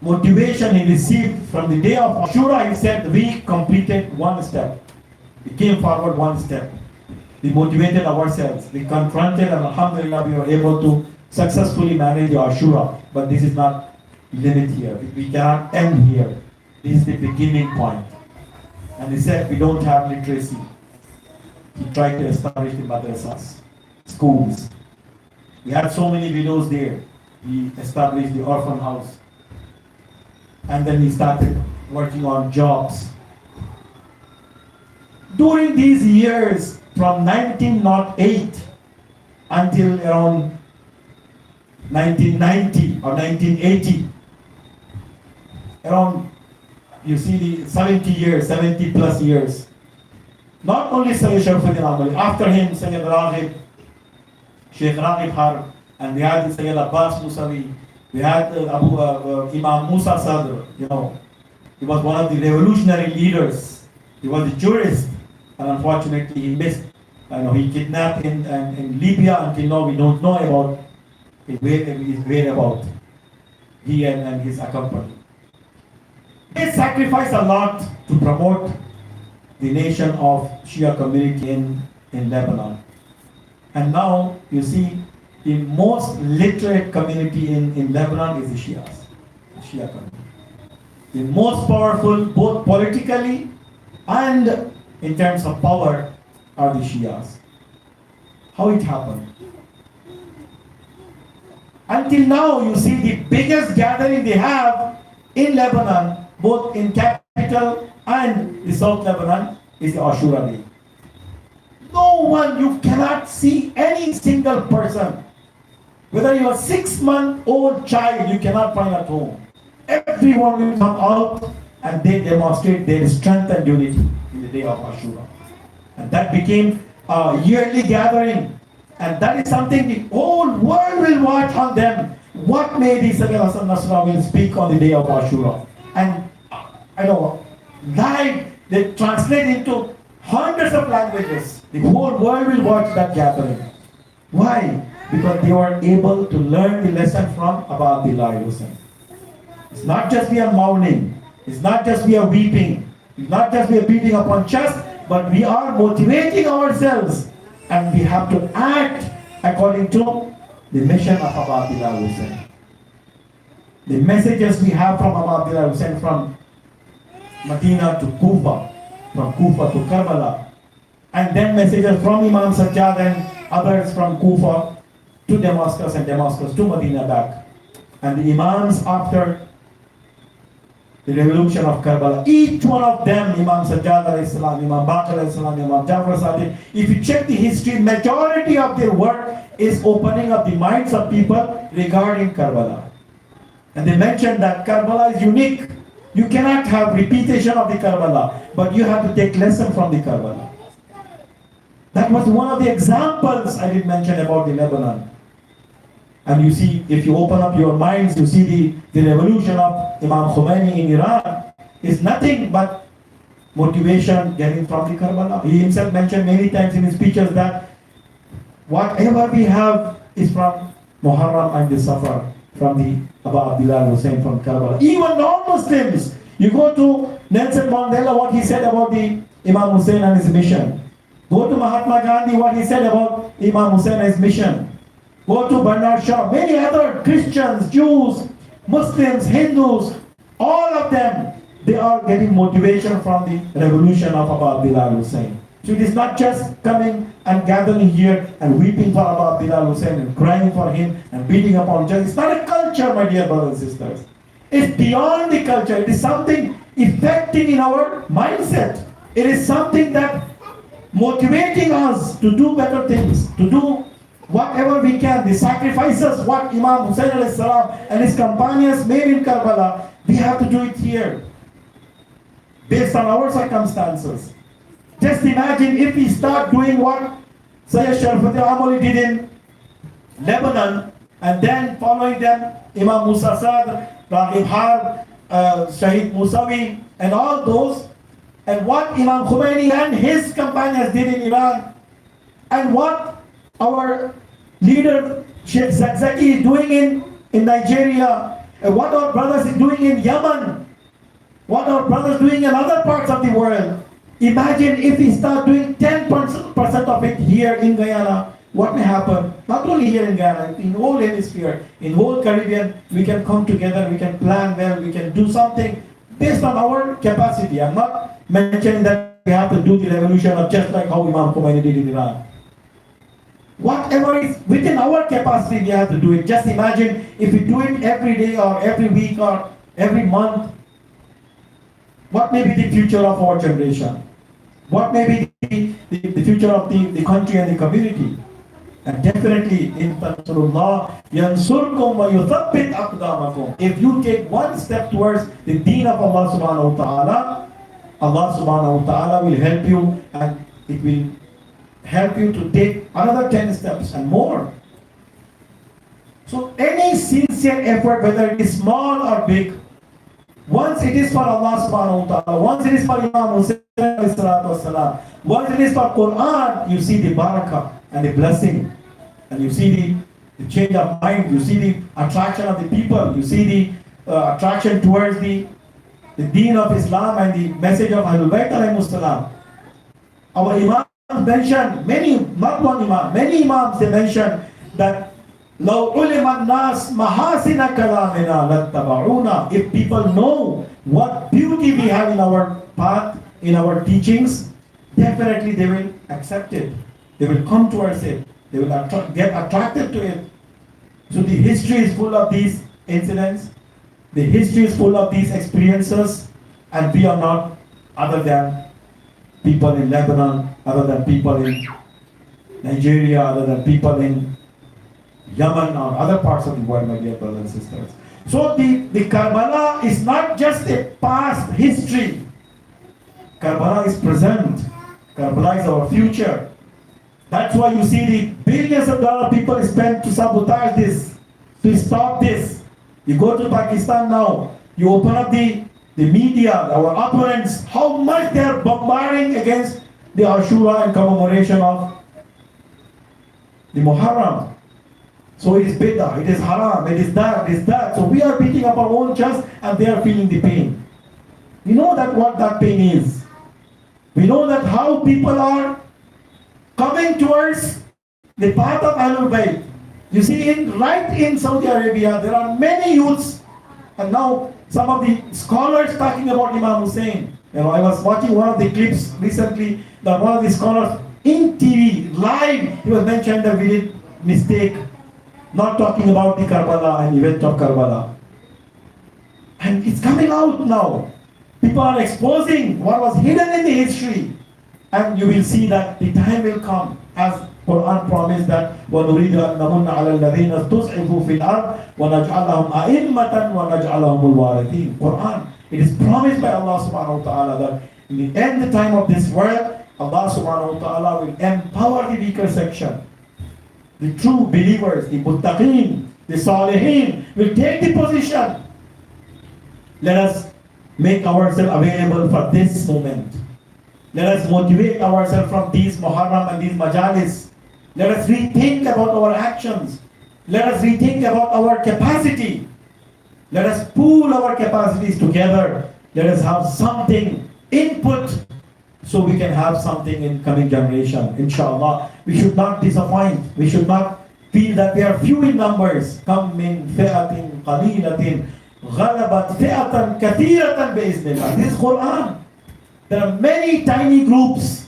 motivation he received from the day of Ashura, he said, we completed one step. We came forward one step. We motivated ourselves. We confronted, and alhamdulillah, we were able to successfully manage the Ashura. But this is not limit here. We cannot end here. This is the beginning point. And he said, we don't have literacy. He tried to establish the madrasas, schools. We had so many widows there. He established the orphan house. And then he started working on jobs. During these years, from 1908 until around 1990 or 1980, around, you see, the 70 plus years. Not only Sayyid Sharafuddin Amali, after him Sayyid Raghib, Sheikh Raghib Har, and we had Sayyid Abbas Musawi, we had Imam Musa Sadr, he was one of the revolutionary leaders. He was a jurist, and unfortunately he missed, he kidnapped in Libya. Until now we don't know about his whereabouts. he and his accompany. They sacrificed a lot to promote the nation of Shia community in Lebanon. And now you see the most literate community in Lebanon is the Shias, the Shia community. The most powerful both politically and in terms of power are the Shias. How it happened? Until now, you see the biggest gathering they have in Lebanon, both in capital and the South Lebanon, is the Ashura Day. No one, you cannot see any single person, whether you're a 6-month-old child, you cannot find at home. Everyone will come out and they demonstrate their strength and unity in the day of Ashura. And that became a yearly gathering. And that is something the whole world will watch on them. What made Isabel Hassan Nasrallah will speak on the day of Ashura. And I know, live, they translate into hundreds of languages. The whole world will watch that gathering. Why? Because they were able to learn the lesson from Abba Abdullah Husayn. It's not just we are mourning. It's not just we are weeping. It's not just we are beating upon chest, but we are motivating ourselves. And we have to act according to the mission of Abba Abdullah Husayn. The messages we have from Abba Abdullah Husayn from Medina to Kufa, from Kufa to Karbala, and then messages from Imam Sajjad and others from Kufa to Damascus and Damascus to Medina back. And the Imams after the revolution of Karbala, each one of them, Imam Sajjad alayhi salam, Imam Baqir alayhi salam, Imam Jafar Sadiq, if you check the history, majority of their work is opening up the minds of people regarding Karbala. And they mentioned that Karbala is unique. You cannot have repetition of the Karbala, but you have to take lesson from the Karbala. That was one of the examples I did mention about the Lebanon. And you see, if you open up your minds, you see the revolution of Imam Khomeini in Iran is nothing but motivation getting from the Karbala. He himself mentioned many times in his speeches that whatever we have is from Muharram and the Safar, from the Abba Abdullah Husayn from Karbala. Even non-Muslims, you go to Nelson Mandela, what he said about the Imam Husayn and his mission. Go to Mahatma Gandhi, what he said about Imam Husayn and his mission. Go to Bernard Shaw, many other Christians, Jews, Muslims, Hindus, all of them, they are getting motivation from the revolution of Abba Abdullah Husayn. So it is not just coming and gathering here and weeping for Abba Abdullah Husayn and crying for him and beating upon him. It's not a culture, my dear brothers and sisters. It's beyond the culture. It is something affecting in our mindset. It is something that motivating us to do better things, to do whatever we can, the sacrifices what Imam Husayn alayhi salam and his companions made in Karbala, we have to do it here, based on our circumstances. Just imagine if we start doing what Sayyid Sharafuddin Amoli did in Lebanon, and then following them, Imam Musa Sadr, Raghib Harb, Shahid Musawi, and all those, and what Imam Khomeini and his companions did in Iran, and what our leader Sheikh Zakzaki is doing in Nigeria, and what our brothers are doing in Yemen, what our brothers are doing in other parts of the world. Imagine if we start doing 10% of it here in Guyana, what may happen? Not only here in Guyana, in whole hemisphere, in whole Caribbean, we can come together, we can plan well, we can do something based on our capacity. I'm not mentioning that we have to do the revolution of just like how Imam Khomeini did in Iran. Whatever is within our capacity, we have to do it. Just imagine if we do it every day or every week or every month, what may be the future of our generation? What may be the future of the country and the community? And definitely, in Tansurullah, yansurkum wa yuthabbit aqdamakum. If you take one step towards the deen of Allah subhanahu wa ta'ala, Allah subhanahu wa ta'ala will help you, and it will help you to take another 10 steps and more. So any sincere effort, whether it is small or big, once it is for Allah subhanahu wa ta'ala, once it is for Imam Husayn, once it is for Quran, you see the barakah and the blessing, and you see the change of mind. You see the attraction of the people. You see the attraction towards the deen of Islam and the message of Ahlul Bayt alayhimus salam. Our Imams mentioned, many, not one Imam, many Imams, they mentioned that لو علم الناس محاسن كلامنا لاتبعونا. If people know what beauty we have in our path, in our teachings, definitely they will accept it. They will come towards it. They will get attracted to it. So the history is full of these incidents. The history is full of these experiences, and we are not other than people in Lebanon, other than people in Nigeria, other than people in Yemen or other parts of the world, my dear brothers and sisters. So the Karbala is not just a past history. Karbala is present. Karbala is our future. That's why you see the billions of dollars people spend to sabotage this, to stop this. You go to Pakistan now, you open up the media, our opponents, how much they are bombarding against the Ashura and commemoration of the Muharram. So it is bid'ah, it is haram, it is that, it is that. So we are beating up our own chest and they are feeling the pain. We know that what that pain is. We know that how people are coming towards the path of Ahlul Bayt. You see, right in Saudi Arabia, there are many youths, and now some of the scholars talking about Imam Husayn. I was watching one of the clips recently that one of the scholars in TV, live, he was mentioned that we did mistake not talking about the Karbala and event of Karbala. And it's coming out now. People are exposing what was hidden in the history. And you will see that the time will come, as Quran promised that وَنُرِيدُ أَن نَمُنَّ عَلَى الَّذِينَ اسْتُضْعِفُوا فِي الْأَرْضِ وَنَجْعَلَهُمْ أَئِمَّةً وَنَجْعَلَهُمُ الْوَارِثِينَ. Quran, it is promised by Allah subhanahu wa ta'ala that in the end time of this world, Allah subhanahu wa ta'ala will empower the weaker section. The true believers, the muttaqeen, the salihin will take the position. Let us make ourselves available for this moment. Let us motivate ourselves from these Muharram and these majalis. Let us rethink about our actions. Let us rethink about our capacity. Let us pool our capacities together. Let us have something, input, so we can have something in coming generation. Inshallah, we should not disappoint. We should not feel that we are few in numbers. Kam min fi'atin qalilatin ghalabat fi'atan kathiratan bi'iznillah. This is Quran. There are many tiny groups.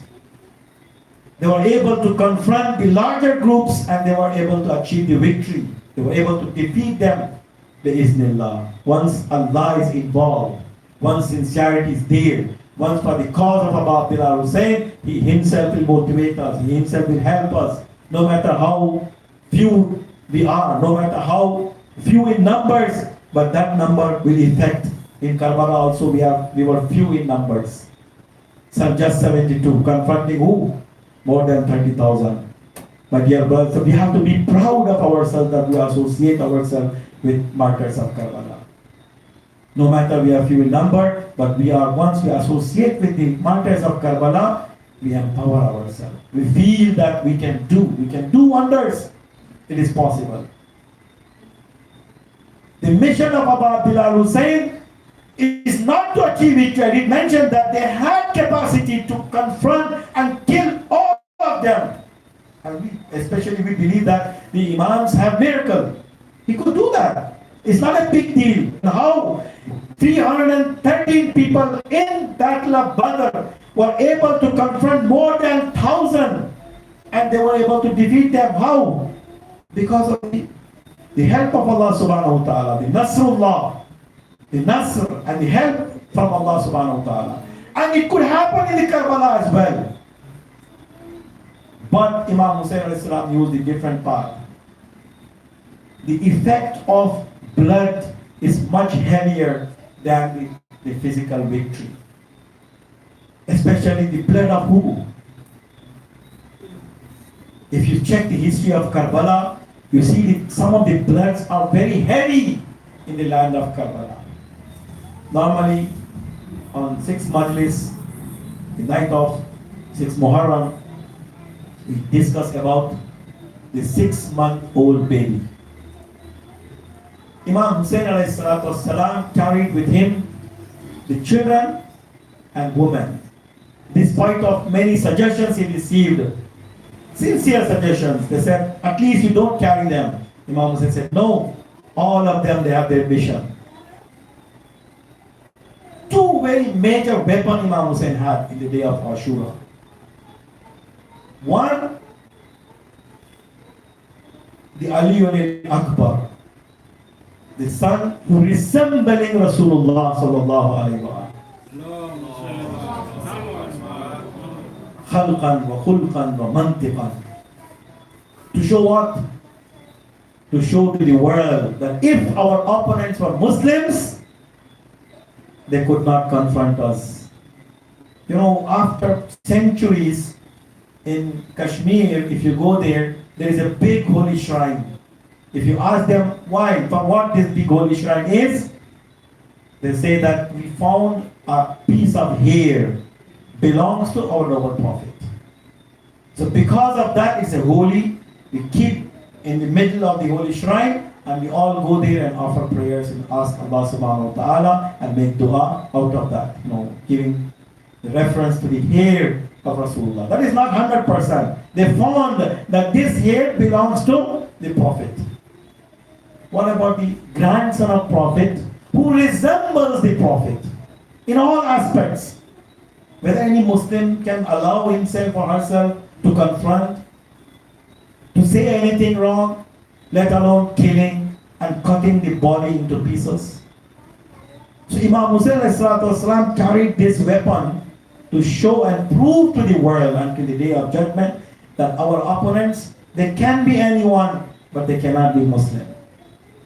They were able to confront the larger groups and they were able to achieve the victory. They were able to defeat them bi'iznillah. Once Allah is involved, once sincerity is there, once for the cause of Abu Abdullah Husayn, he himself will motivate us, he himself will help us. No matter how few we are, no matter how few in numbers, but that number will affect. In Karbala also we were few in numbers. Some just 72, confronting who? More than 30,000. My dear brothers, so we have to be proud of ourselves that we associate ourselves with martyrs of Karbala. No matter we are few in number, but once we associate with the martyrs of Karbala, we empower ourselves. We feel that we can do wonders. It is possible. The mission of Abu Abdullah Husayn is not to achieve victory. I did mention that they had capacity to confront and kill all of them. And especially we believe that the Imams have miracle. He could do that. It's not a big deal. How 313 people in Battle of Badr were able to confront more than 1,000 and they were able to defeat them. How? Because of the help of Allah subhanahu wa ta'ala, the Nasrullah, the Nasr and the help from Allah subhanahu wa ta'ala. And it could happen in the Karbala as well. But Imam Husayn al-Islam used a different path. The effect of blood is much heavier than the physical victory. Especially the blood of who? If you check the history of Karbala, you see that some of the bloods are very heavy in the land of Karbala. Normally, on 6 Majlis, the night of 6 Muharram, we discuss about the 6-month-old baby. Imam Husayn alayhi salatu wasalam carried with him the children and women. Despite of many suggestions he received, sincere suggestions, they said, at least you don't carry them. Imam Husayn said, no, all of them, they have their mission. Two very major weapons Imam Husayn had in the day of Ashura. One, the Ali al-Akbar, the son who resembling Rasulullah sallallahu alayhi wa khalqan wa khulqan wa mantiqan. To show what? To show to the world that if our opponents were Muslims, they could not confront us. You know, after centuries in Kashmir, if you go there, there is a big holy shrine. If you ask them why, for what this big holy shrine is, they say that we found a piece of hair belongs to our noble prophet. So because of that, it's a holy, we keep in the middle of the holy shrine, and we all go there and offer prayers and ask Allah subhanahu wa ta'ala and make dua out of that, you know, giving the reference to the hair of Rasulullah. That is not 100%. They found that this hair belongs to the prophet. What about the grandson of prophet who resembles the prophet in all aspects? Whether any Muslim can allow himself or herself to confront, to say anything wrong, let alone killing and cutting the body into pieces. So Imam Husayn ﷺ carried this weapon to show and prove to the world until the day of judgment that our opponents, they can be anyone, but they cannot be Muslim.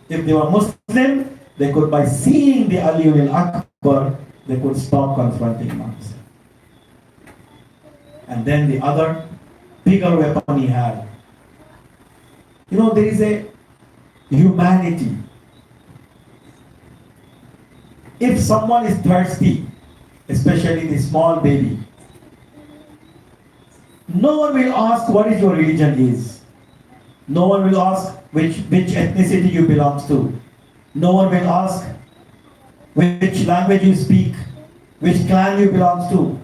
If they were Muslim, they could, by seeing the Ali al-Akbar, they could stop confronting Imam Husayn. And then the other bigger weapon he had. You know, there is a humanity. If someone is thirsty, especially the small baby, no one will ask what is your religion is. No one will ask which ethnicity you belong to. No one will ask which language you speak, which clan you belong to.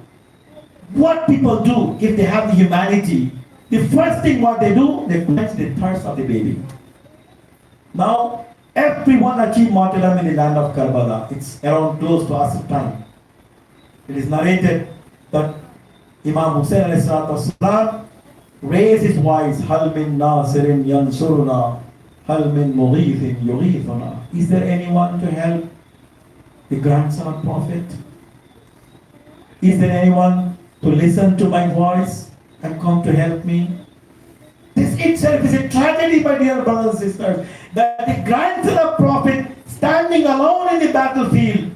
What people do, if they have the humanity, the first thing what they do, they quench the thirst of the baby. Now, everyone achieved martyrdom in the land of Karbala. It's around close to Asr time. It is narrated that Imam Husayn ﷺ raised his voice, Hal min nasirin yansuruna, Hal min mughithin yughithuna. Is there anyone to help the grandson of Prophet? Is there anyone to listen to my voice and come to help me? This itself is a tragedy, my dear brothers and sisters, that the grandson of Prophet standing alone in the battlefield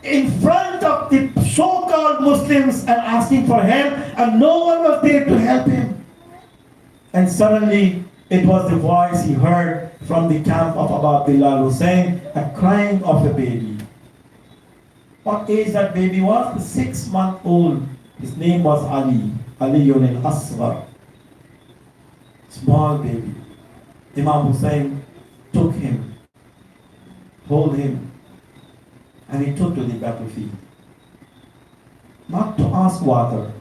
in front of the so-called Muslims and asking for help, and no one was there to help him. And suddenly it was the voice he heard from the camp of Abu Abdullah Husayn, a crying of a baby. What age that baby was? 6-month-old. His name was Ali al-Asghar. Small baby. Imam Husayn took him, hold him, and he took to the battlefield. Not to ask water,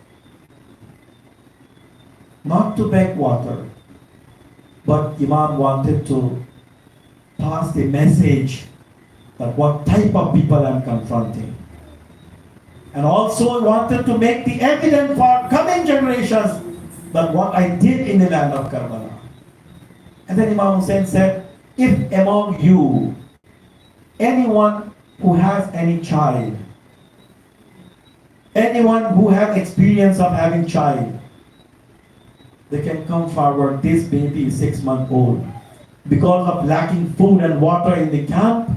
not to beg water, but Imam wanted to pass the message that what type of people I'm confronting. And also wanted to make the evidence for coming generations that what I did in the land of Karbala. And then Imam Husayn said, if among you, anyone who has any child, anyone who has experience of having child, they can come forward. This baby is 6-month-old. Because of lacking food and water in the camp,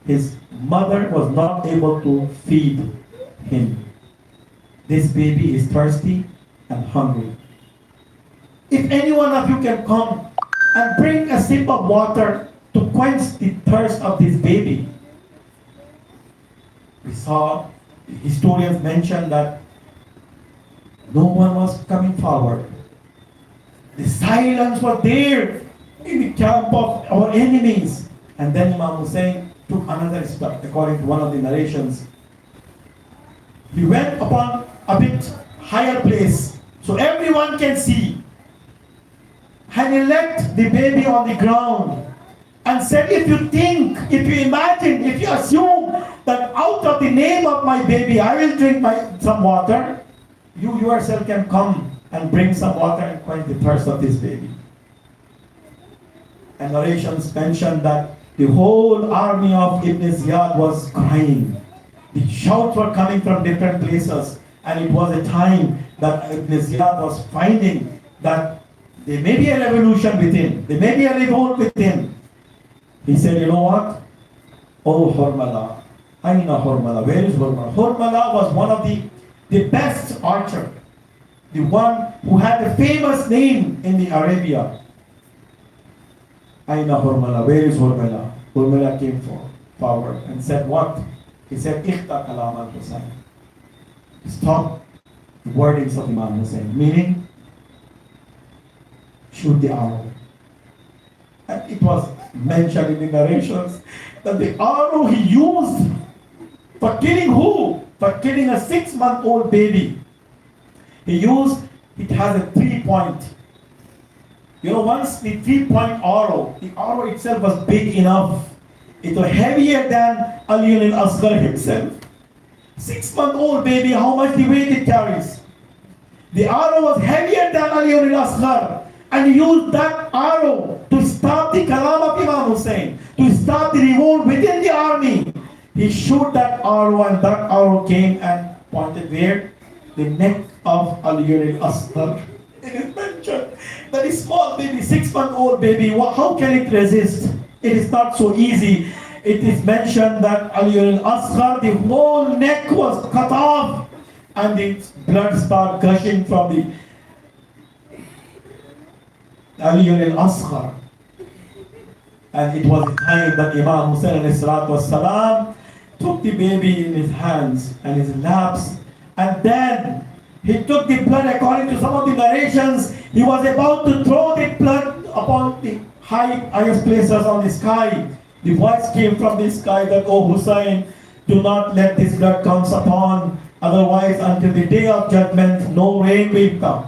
his mother was not able to feed him. This baby is thirsty and hungry. If any one of you can come and bring a sip of water to quench the thirst of this baby. We saw historians mention that no one was coming forward. The silence was there in the camp of our enemies. And then Imam Husayn took another step, according to one of the narrations. He went upon a bit higher place so everyone can see. And he left the baby on the ground and said, if you think, if you imagine, if you assume that out of the name of my baby I will drink some water, you yourself can come and bring some water and quench the thirst of this baby. And narrations mention that the whole army of Ibn Ziyad was crying. The shouts were coming from different places, and it was a time that Ibn Ziyad was finding that there may be a revolution within, there may be a revolt within. He said, you know what? Oh Hurmala, Aina Hurmala, where is Hurmala? Hurmala was one of the best archer, the one who had a famous name in the Arabia. Aina Hurmala, where is Hurmala? Hurmala came forward and said what? He said, Ikhta kalam al-Husayn. Stop the wordings of Imam Husayn, meaning shoot the arrow. And it was mentioned in the narrations that the arrow he used for killing who? For killing a 6-month-old baby. It has a 3-point. You know, once the 3-point arrow, the arrow itself was big enough. It was heavier than Ali al-Asghar himself. 6-month-old baby, how much the weight it carries? The arrow was heavier than Ali al-Asghar. And he used that arrow to stop the kalam of Imam Husayn, to stop the revolt within the army. He shot that arrow, and that arrow came and pointed where? The neck of Ali al-Asghar. It is mentioned that a small baby, 6-month-old baby, how can it resist? It is not so easy. It is mentioned that Ali al-Asghar, the whole neck was cut off, and the blood started gushing from the Ali al-Asghar. And it was the time that Imam Husayn ﷺ took the baby in his hands and his laps, and then he took the blood. According to some of the narrations, he was about to throw the blood upon the highest places on the sky. The voice came from the sky that, oh Husayn, do not let this blood come upon, otherwise until the day of judgment no rain will come.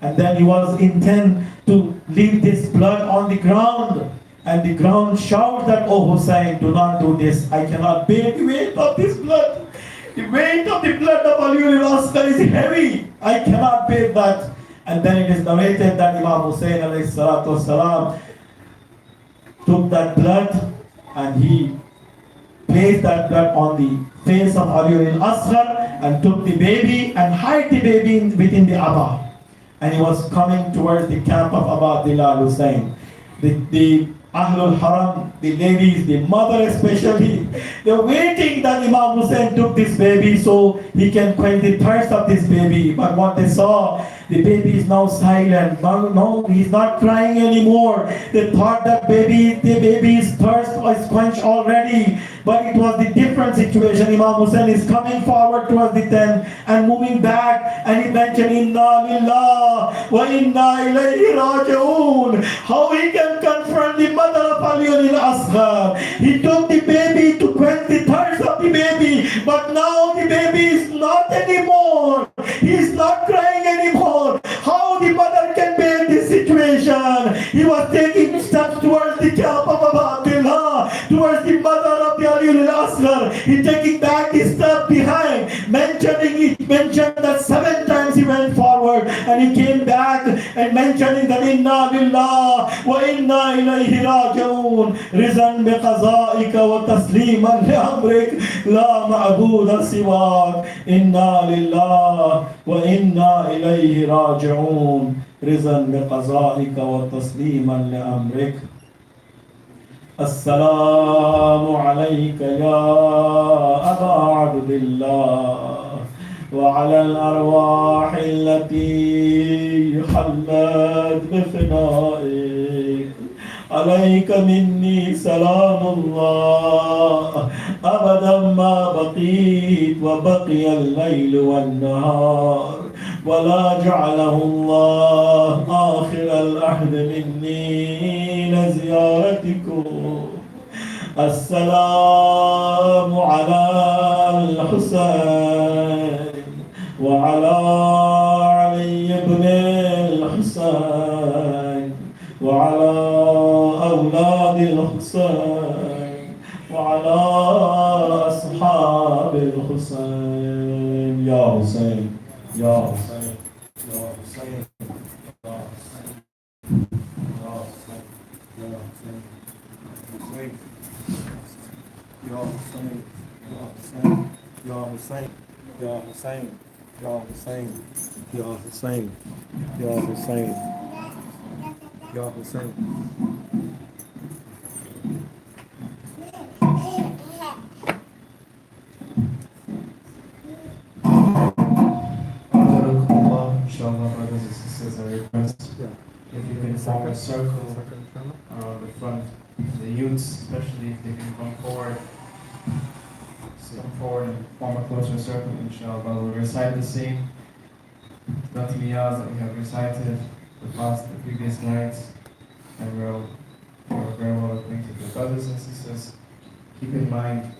And then he was intent to leave this blood on the ground. And the ground shouted that, oh Husayn, do not do this. I cannot bear the weight of this blood. The weight of the blood of Ali al-Asghar is heavy. I cannot bear that. And then it is narrated that Imam Husayn ﷺ took that blood and he placed that blood on the face of Ali al-Asghar and took the baby and hid the baby within the Abba. And he was coming towards the camp of Abu Abdullah al-Husayn. The Ahlul Haram, the ladies, the mother especially, they're waiting that Imam Husayn took this baby so he can quench the thirst of this baby. But what they saw, the baby is now silent. No, he's not crying anymore. They thought that the baby's thirst was quenched already. But it was the different situation. Imam Husayn is coming forward towards the tent and moving back, and he mentioned, Inna lillah wa inna ilayhi raji'un. How he can confront the mother of Ali al-Asghar. He took the baby to quench the thirst of the baby, but now the baby is not anymore. He is not crying anymore. How the mother can bear this situation? He was taking steps towards the camp of Abu Abdullah, towards the mother of the Ali al-Asghar. He taking back the step behind, mentioned that 7 times he went forward, and he came back and mentioning that Inna lillah wa inna ilayhi raji'un, rizan bi qaza'ika wa tasliman li amrik, la ma'buda siwak, inna lillah wa inna ilayhi raji'un, rizan bi qaza'ika wa tasliman li amrik. السلام عليك يا أبا عبد الله وعلى الأرواح التي حلت بفنائك عليك مني سلام الله أبدا ما بقيت وبقي الليل والنهار ولا جعله الله آخر العهد مني لزيارتكم. السلام على الحسين وعلى علي بن الحسين وعلى أولاد الحسين وعلى أصحاب الحسين. يا حسين يا حسين يا حسين يا حسين يا حسين يا حسين يا حسين يا حسين يا حسين يا حسين يا حسين يا حسين يا حسين. Inshallah, brothers and sisters, I request if you can form a circle around the front, the youths especially, if they can come forward and form a closer circle, inshallah. We'll recite the same Ratmiyas that we have recited the previous nights, and we're very well acquainted with. Brothers and sisters, keep in mind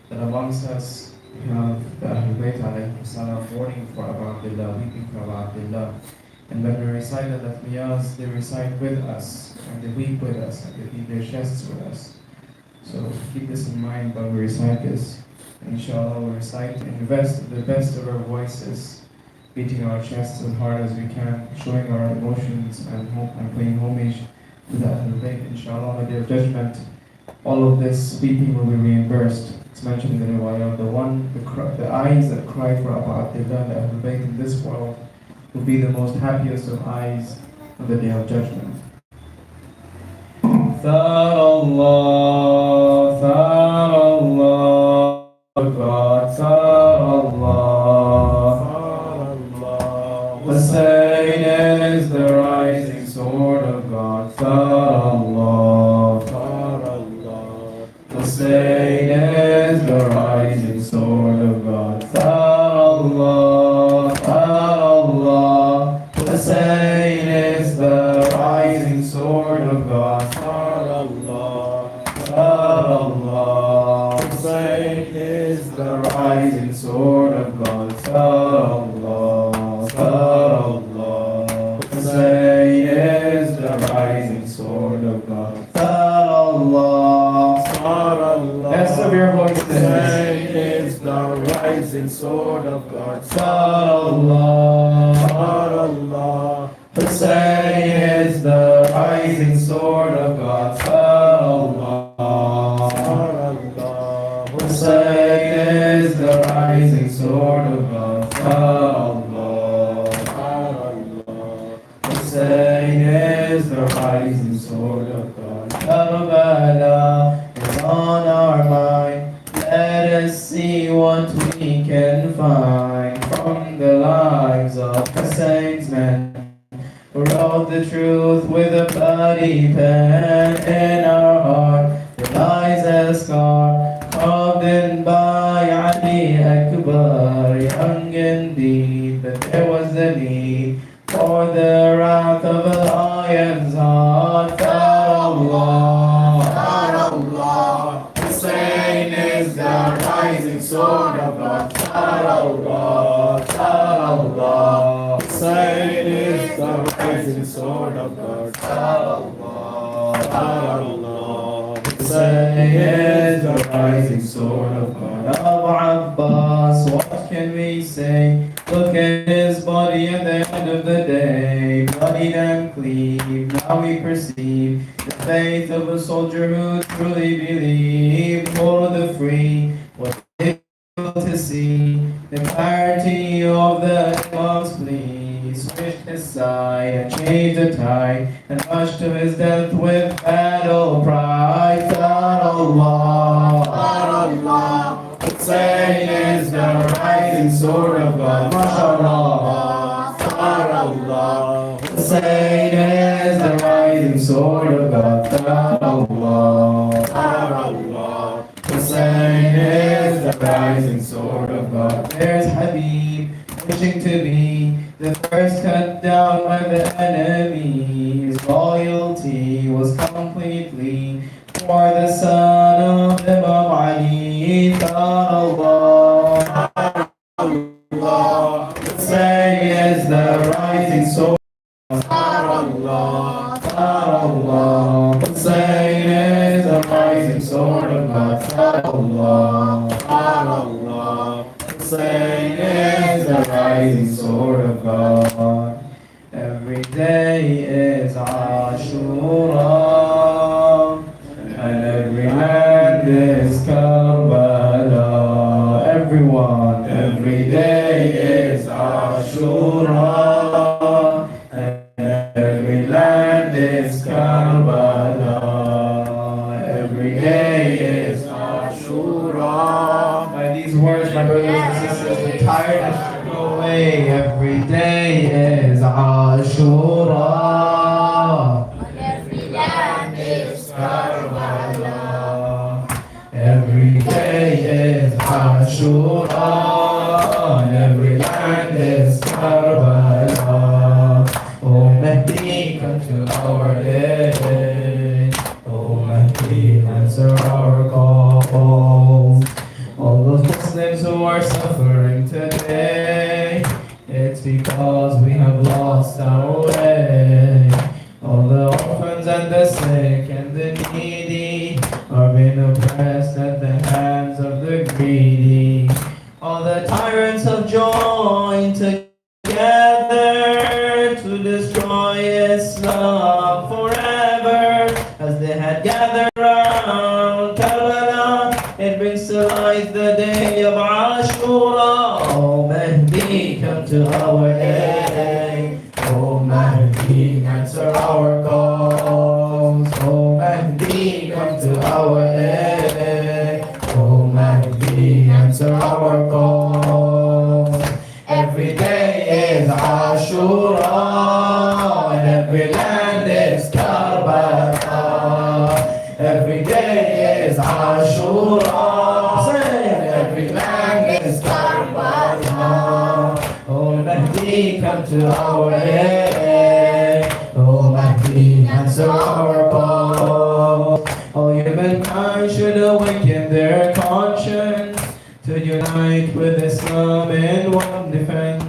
that amongst us we have the Ahlul Bayt alayhim salam mourning for Abu Abdullah, weeping for Abu Abdullah. And when we recite the Ratmiyas, they recite with us, and they weep with us, and they beat their chests with us. So keep this in mind when we recite this. Inshallah, we'll recite and invest the best of our voices, beating our chests as hard as we can, showing our emotions and paying homage to the Ahlul Bayt. Inshallah, on the Day of Judgment, all of this weeping will be reimbursed. It's mentioned in the riwayah, the eyes that cry for Abu Abdullah, the Ahlul Bayt in this world, will be the most happiest of eyes on the Day of Judgment. Thara Allah, God, Thara Allah. Husayn is the rising sword of God, Thara Allah. Husayn is the rising sword of God, Thara Allah. Husayn is the rising sword of God, Thara Allah. Husayn is the rising sword of God, Thara Allah. Husayn is the rising sword of God, Thara Allah. Best of your voices. Husayn is the rising sword of God, Thara Allah. Husayn is the rising sword of God, Thara Allah. Husayn is the rising sword of God, Thara Allah. Husayn is the rising sword of God. Karbala is on our mind. Let us see what we can find from the lives of Husayn's men, who wrote the truth with a bloody pen. In our heart there lies a scar, carved in by Ali Akbar, young indeed, but there was a need for the wrath of a lion's heart. Thara Allah. Husayn is the rising sword of God, Thara Allah. Husayn is the rising sword of God, Thara Allah. Husayn is the rising sword of God. Abu Abbas, what can we say? Look at his body at the end of the day, bloodied and cleaved. Now we perceive the faith of a soldier who truly believed. For the free, what they able to see, the clarity of the Imam's plea. Switched aside and changed the tide, and rushed to his death with battle pride. Thara Allah. Husayn is the rising sword of God, MashaAllah. Thara Allah. Husayn is the rising sword of God, Thara Allah. Husayn is the rising sword of God. There's Habib wishing to be The first cut down by the enemy, his loyalty was completely for the son of Imam Ali. Allah, say is the rising soul. Allah, Husayn is the rising sword of God. Allah, Husayn is the rising sword of God. Every day is Ashura, and every land is Karbala. Everyone, every day is Ashura, and every land is Karbala. Every day is Ashura. By these words, my brothers and sisters, the tiredness should go away. Every day is Ashura. Every land is Karbala. Every day is Ashura. Every land is Karbala. Oh Mahdi, come to our aid. Oh Mahdi, answer our call. All those Muslims who are suffering today, it's because we have lost our way. All the orphans and the sick and the needy are being oppressed at the hands of the greedy. All the tyrants have joined together to destroy Islam forever. As they had gathered around Karbala, it brings to light the day of Ashura. Oh Mahdi, come to our aid. Oh Mahdi, answer our calls. Oh Mahdi, come to our aid. Oh Mahdi, answer our calls. Every day is Ashura, and every land is Karbala. Every day is Ashura, and every land is Karbala. Oh Mahdi, come to our aid. Oh Mahdi, answer our call. All humankind should awaken their conscience to unite with Islam in one defense.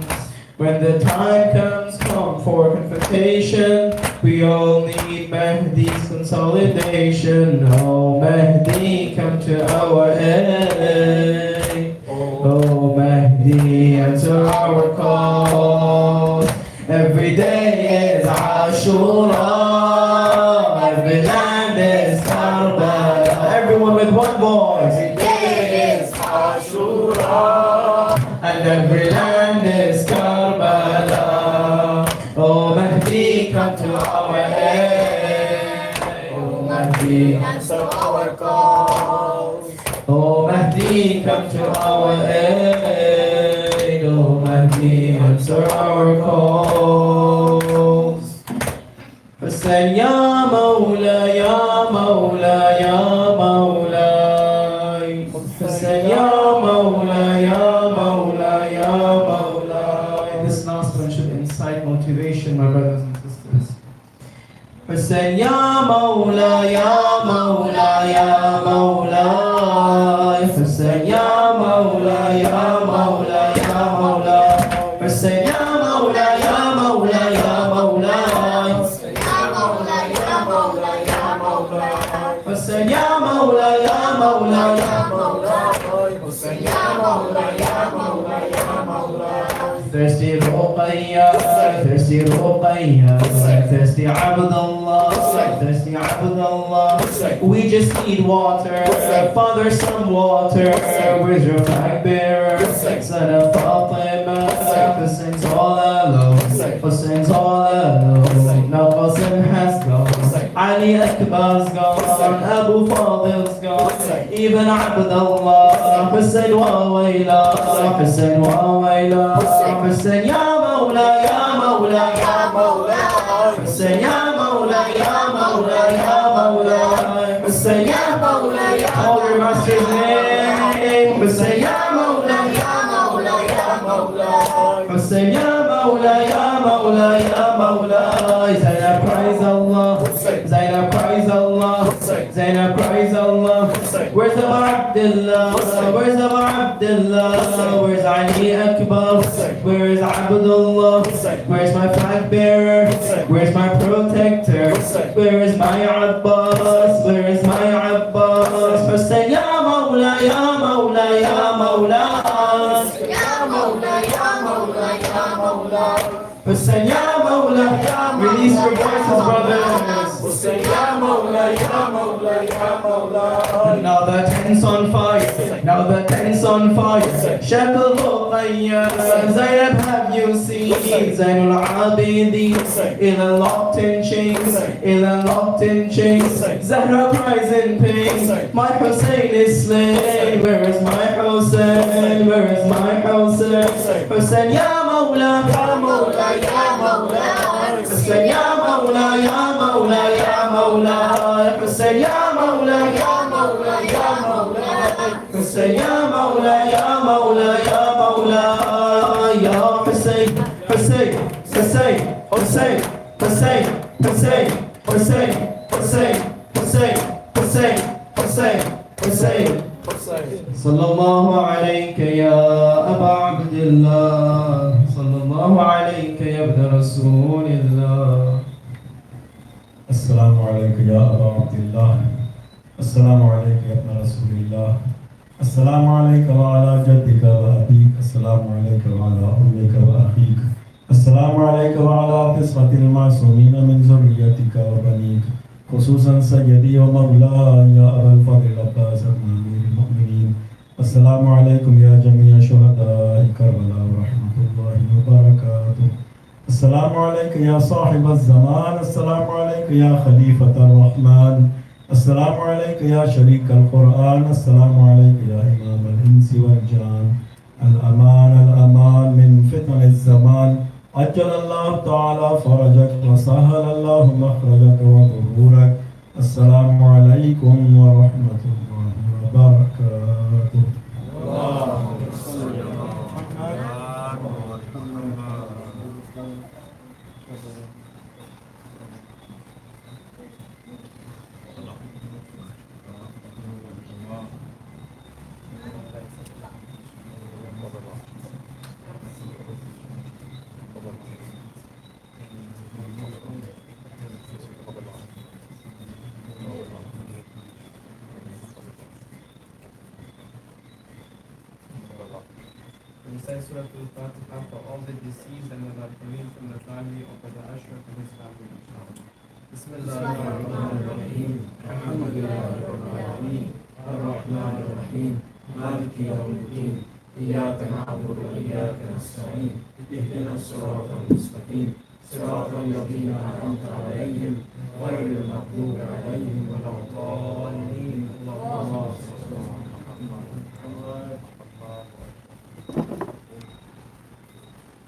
When the time comes, come for confrontation. We all need Mahdi's consolidation. Oh Mahdi, come to our aid. Oh Mahdi, answer our calls. Every day is Ashura. Every land is Karbala. Everyone with one voice. Every day is Ashura. And every land is Karbala. Oh Mahdi, come to our aid. Oh Mahdi, Answer our calls. oh Mahdi, come to our aid. Oh Mahdi, answer our calls. Husayn ya Mawla, ya Mawla, ya Mawla. Husayn ya Mawla, ya Mawla, ya Mawla. This last one should incite motivation, my brothers and sisters. Husayn ya Mawla, ya Mawla, ya Mawla. Husayn ya Mawla, ya Mawla, ya Mawla. Husayn ya Mawla, ya Mawla, ya Mawla. Husayn ya Mawla, ya Mawla, ya thirsty Ruqayya, thirsty Ruqayya, thirsty Abdullah, thirsty Abdullah. We just need water, Father, some water. Where's your flag bearer, son of Fatima? Husayn's all alone, Husayn's all alone. Now Qasim has gone, Ali Akbar's gone, Abu Fadil's gone, even Abdullah. Husayn wa wayla, Husayn wa wayla. Husayn ya Mawla, ya Mawla, ya Mawla. Husayn ya Mawla, ya Mawla, ya Mawla. Husayn ya Mawla, ya Mawla. Call your master's name. Husayn ya Mawla, ya Mawla, ya Mawla. Husayn ya Mawla, ya Mawla, Ya Mawla. Zainab cries Allah, Zainab cries Allah, Zainab cries Allah. Where's Abu Abdullah? Where's Abu Abdullah? Where's Ali Akbar? Where's Abdullah? Where's my flag bearer? Where's my protector? Where is my Abbas? Where is my Abbas? Husayn, Ya Mawla, Ya Mawla, Ya Mawla. Ya Mawla, Ya Mawla, Ya Mawla. Husayn, Ya Mawla. Release your voices, brothers. Husayn, Ya Mawla, Ya Mawla, Ya Mawla. Now the tent's on fire. Now the tent's on fire. Shackle Ruqayya, Zainab, have you seen Zainul Abidin? Ilan locked in chains, Ilan locked in chains. Zahra cries in pain. My Husayn is slain. Where is my Husayn? Where is my Husayn? Husayn, Ya Mawla, Ya Mawla, Ya Mawla. Husayn, Ya Mawla, Ya Mawla, Ya Mawla. Husayn, Ya Mawla, Ya Mawla, Ya Mawla. Husayn, Ya Mawla, Ya Mawla, Ya Mawla. Ya Husayn, Husayn, Husayn, Husayn, Husayn, Husayn, Husayn, Husayn, Husayn, Husayn, Husayn, Husayn. Sallallahu alayka ya Aba Abdullah. Sallallahu alayka ya Ibn Rasulillah. السلام عليك يا أبا عبد الله. السلام عليك يا ابن رسول الله. السلام عليك وعلى جدك وأبيك. السلام عليك وعلى أمك وأخيك. السلام عليك وعلى قسمة المعصومين من ذريتك وبنيك، خصوصا سيدي ومولاي يا أبا الفضل العباس بن أمير المؤمنين. السلام عليكم يا جميع شهداء كربلاء ورحمة الله وبركاته. السلام عليك يا صاحب الزمان. السلام عليك يا خليفة الرحمن. السلام عليك يا شريك القرآن. السلام عليك يا إمام الإنس والجان. الأمان الأمان من فتن الزمان. عجل الله تعالى فرجك وسهل الله مخرجك وظهورك. السلام عليكم ورحمة الله وبركاته. Recite Surah Al-Fatiha for all the deceased and the Kareem from the family of the Ashraf and his family. Bismillahirrahmanirrahim. Alhamdulillahi Rabbil Alameen. Ar-Rahmanir-Rahim. Maliki Yawmiddin. إياك نعبد وإياك نستعين اهدنا الصراط المستقيم صراط الذين أنعمت عليهم غير المغضوب عليهم ولا الضالين